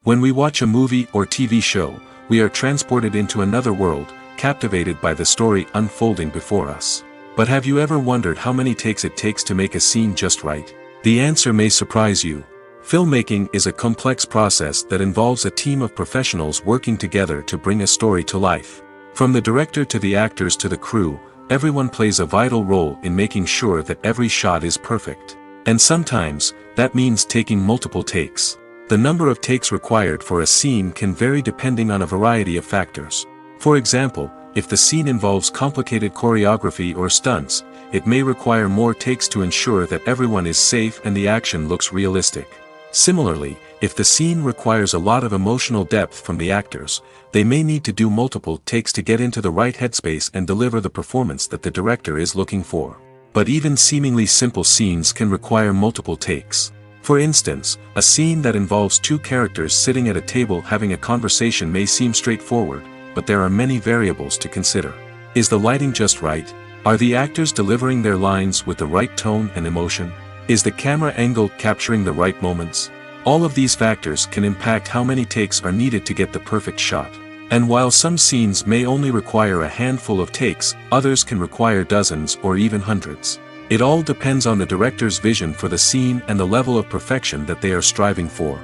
When we watch a movie or TV show, we are transported into another world, captivated by the story unfolding before us. But have you ever wondered how many takes it takes to make a scene just right? The answer may surprise you. Filmmaking is a complex process that involves a team of professionals working together to bring a story to life. From the director to the actors to the crew, everyone plays a vital role in making sure that every shot is perfect. And sometimes, that means taking multiple takes. The number of takes required for a scene can vary depending on a variety of factors. For example, if the scene involves complicated choreography or stunts, it may require more takes to ensure that everyone is safe and the action looks realistic. Similarly, if the scene requires a lot of emotional depth from the actors, they may need to do multiple takes to get into the right headspace and deliver the performance that the director is looking for. But even seemingly simple scenes can require multiple takes. For instance, a scene that involves two characters sitting at a table having a conversation may seem straightforward, but there are many variables to consider. Is the lighting just right? Are the actors delivering their lines with the right tone and emotion? Is the camera angle capturing the right moments? All of these factors can impact how many takes are needed to get the perfect shot. And while some scenes may only require a handful of takes, others can require dozens or even hundreds. It all depends on the director's vision for the scene and the level of perfection that they are striving for.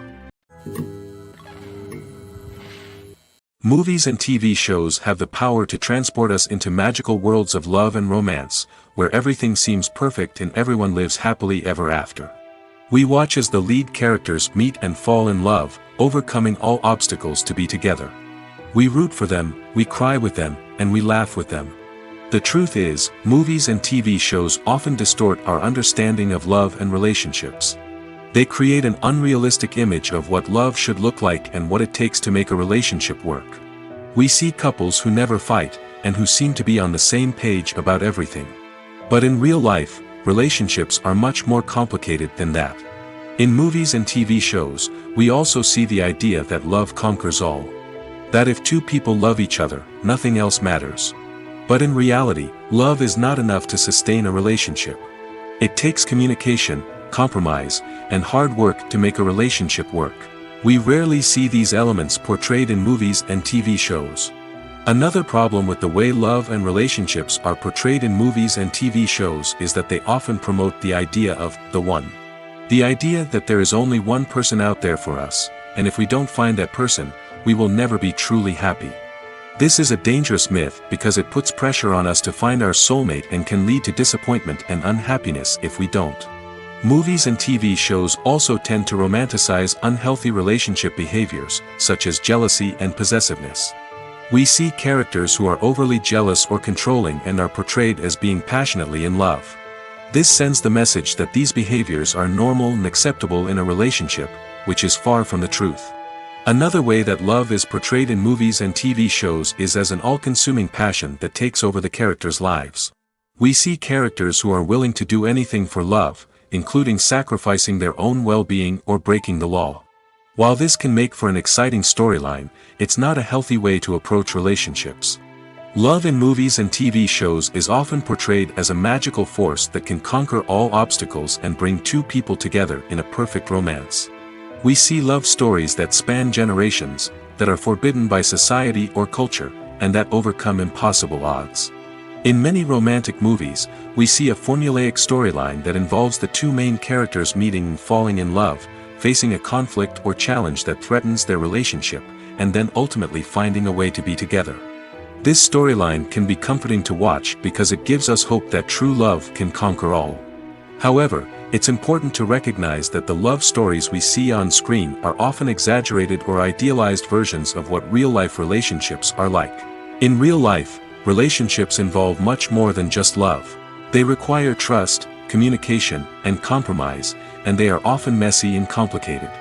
Movies and TV shows have the power to transport us into magical worlds of love and romance, where everything seems perfect and everyone lives happily ever after. We watch as the lead characters meet and fall in love, overcoming all obstacles to be together. We root for them, we cry with them, and we laugh with them. The truth is, movies and TV shows often distort our understanding of love and relationships. They create an unrealistic image of what love should look like and what it takes to make a relationship work. We see couples who never fight, and who seem to be on the same page about everything. But in real life, relationships are much more complicated than that. In movies and TV shows, we also see the idea that love conquers all. That if two people love each other, nothing else matters. But in reality, love is not enough to sustain a relationship. It takes communication, compromise, and hard work to make a relationship work. We rarely see these elements portrayed in movies and TV shows. Another problem with the way love and relationships are portrayed in movies and TV shows is that they often promote the idea of the one. The idea that there is only one person out there for us, and if we don't find that person, we will never be truly happy. This is a dangerous myth because it puts pressure on us to find our soulmate and can lead to disappointment and unhappiness if we don't. Movies and TV shows also tend to romanticize unhealthy relationship behaviors, such as jealousy and possessiveness. We see characters who are overly jealous or controlling and are portrayed as being passionately in love. This sends the message that these behaviors are normal and acceptable in a relationship, which is far from the truth. Another way that love is portrayed in movies and TV shows is as an all-consuming passion that takes over the characters' lives. We see characters who are willing to do anything for love, including sacrificing their own well-being or breaking the law. While this can make for an exciting storyline, it's not a healthy way to approach relationships. Love in movies and TV shows is often portrayed as a magical force that can conquer all obstacles and bring two people together in a perfect romance. We see love stories that span generations, that are forbidden by society or culture, and that overcome impossible odds. In many romantic movies, we see a formulaic storyline that involves the two main characters meeting and falling in love, facing a conflict or challenge that threatens their relationship, and then ultimately finding a way to be together. This storyline can be comforting to watch because it gives us hope that true love can conquer all. However, it's important to recognize that the love stories we see on screen are often exaggerated or idealized versions of what real-life relationships are like. In real life, relationships involve much more than just love. They require trust, communication, and compromise, and they are often messy and complicated.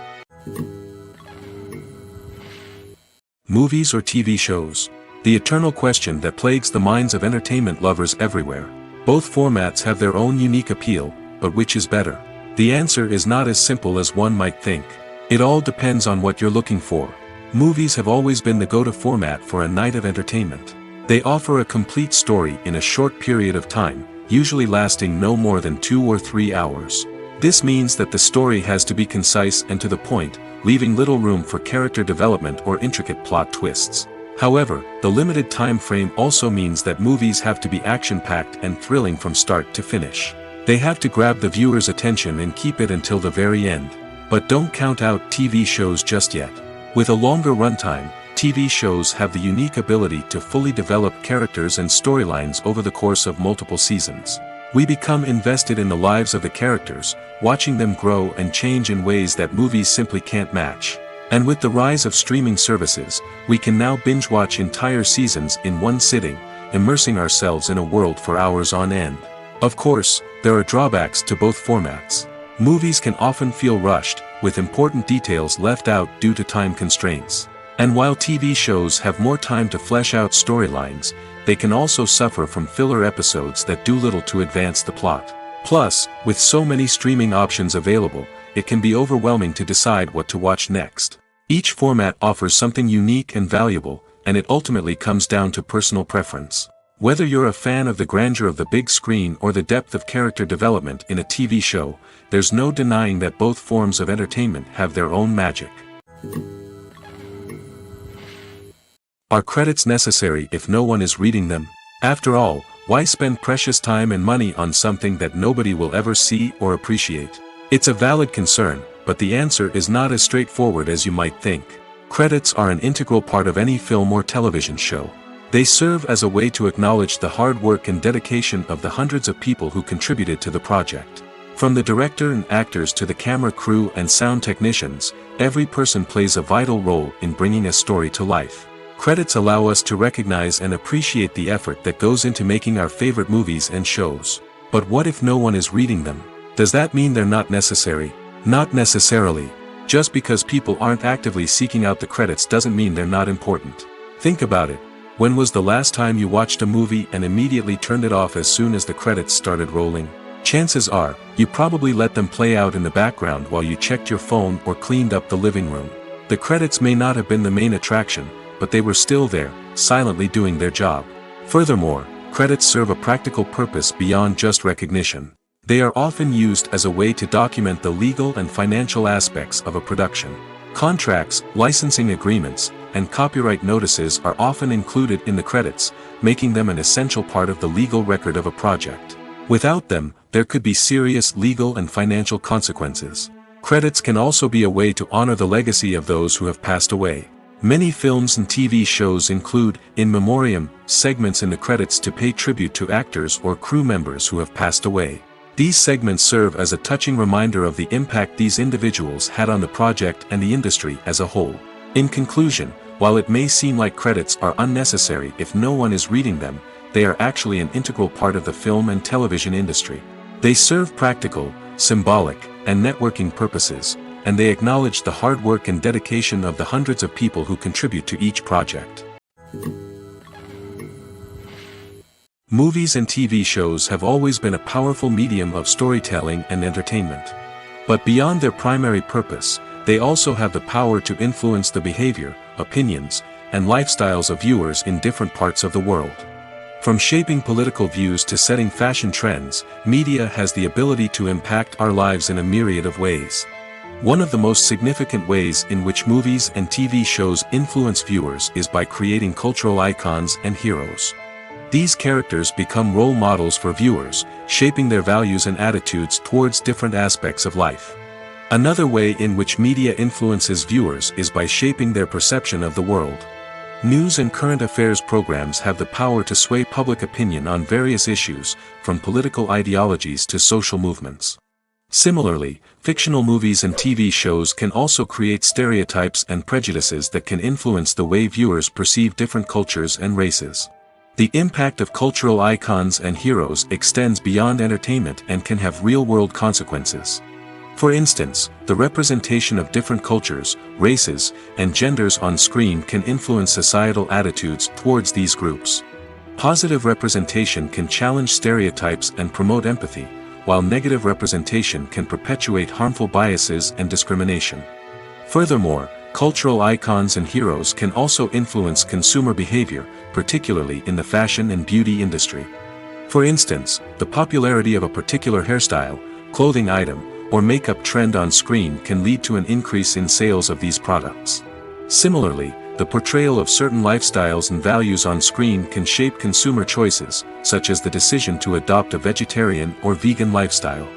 Movies or TV shows? The eternal question that plagues the minds of entertainment lovers everywhere. Both formats have their own unique appeal, but which is better? The answer is not as simple as one might think. It all depends on what you're looking for. Movies have always been the go-to format for a night of entertainment. They offer a complete story in a short period of time, usually lasting no more than 2 or 3 hours. This means that the story has to be concise and to the point, leaving little room for character development or intricate plot twists. However, the limited time frame also means that movies have to be action-packed and thrilling from start to finish. They have to grab the viewer's attention and keep it until the very end. But don't count out TV shows just yet. With a longer runtime, TV shows have the unique ability to fully develop characters and storylines over the course of multiple seasons. We become invested in the lives of the characters, watching them grow and change in ways that movies simply can't match. And with the rise of streaming services, we can now binge-watch entire seasons in one sitting, immersing ourselves in a world for hours on end. Of course, there are drawbacks to both formats. Movies can often feel rushed, with important details left out due to time constraints. And while TV shows have more time to flesh out storylines, they can also suffer from filler episodes that do little to advance the plot. Plus, with so many streaming options available, it can be overwhelming to decide what to watch next. Each format offers something unique and valuable, and it ultimately comes down to personal preference. Whether you're a fan of the grandeur of the big screen or the depth of character development in a TV show, there's no denying that both forms of entertainment have their own magic. Are credits necessary if no one is reading them? After all, why spend precious time and money on something that nobody will ever see or appreciate? It's a valid concern, but the answer is not as straightforward as you might think. Credits are an integral part of any film or television show. They serve as a way to acknowledge the hard work and dedication of the hundreds of people who contributed to the project. From the director and actors to the camera crew and sound technicians, every person plays a vital role in bringing a story to life. Credits allow us to recognize and appreciate the effort that goes into making our favorite movies and shows. But what if no one is reading them? Does that mean they're not necessary? Not necessarily. Just because people aren't actively seeking out the credits doesn't mean they're not important. Think about it. When was the last time you watched a movie and immediately turned it off as soon as the credits started rolling? Chances are, you probably let them play out in the background while you checked your phone or cleaned up the living room. The credits may not have been the main attraction, but they were still there, silently doing their job. Furthermore, credits serve a practical purpose beyond just recognition. They are often used as a way to document the legal and financial aspects of a production. Contracts, licensing agreements, and copyright notices are often included in the credits, making them an essential part of the legal record of a project. Without them, there could be serious legal and financial consequences. Credits can also be a way to honor the legacy of those who have passed away. Many films and TV shows include, in memoriam, segments in the credits to pay tribute to actors or crew members who have passed away. These segments serve as a touching reminder of the impact these individuals had on the project and the industry as a whole. In conclusion, while it may seem like credits are unnecessary if no one is reading them, they are actually an integral part of the film and television industry. They serve practical, symbolic, and networking purposes, and they acknowledge the hard work and dedication of the hundreds of people who contribute to each project. Movies and TV shows have always been a powerful medium of storytelling and entertainment. But beyond their primary purpose, they also have the power to influence the behavior, opinions, and lifestyles of viewers in different parts of the world. From shaping political views to setting fashion trends, media has the ability to impact our lives in a myriad of ways. One of the most significant ways in which movies and TV shows influence viewers is by creating cultural icons and heroes. These characters become role models for viewers, shaping their values and attitudes towards different aspects of life. Another way in which media influences viewers is by shaping their perception of the world. News and current affairs programs have the power to sway public opinion on various issues, from political ideologies to social movements. Similarly, fictional movies and TV shows can also create stereotypes and prejudices that can influence the way viewers perceive different cultures and races. The impact of cultural icons and heroes extends beyond entertainment and can have real-world consequences. For instance, the representation of different cultures, races, and genders on screen can influence societal attitudes towards these groups. Positive representation can challenge stereotypes and promote empathy, while negative representation can perpetuate harmful biases and discrimination. Furthermore, cultural icons and heroes can also influence consumer behavior, particularly in the fashion and beauty industry. For instance, the popularity of a particular hairstyle, clothing item, or makeup trend on screen can lead to an increase in sales of these products. Similarly, the portrayal of certain lifestyles and values on screen can shape consumer choices, such as the decision to adopt a vegetarian or vegan lifestyle.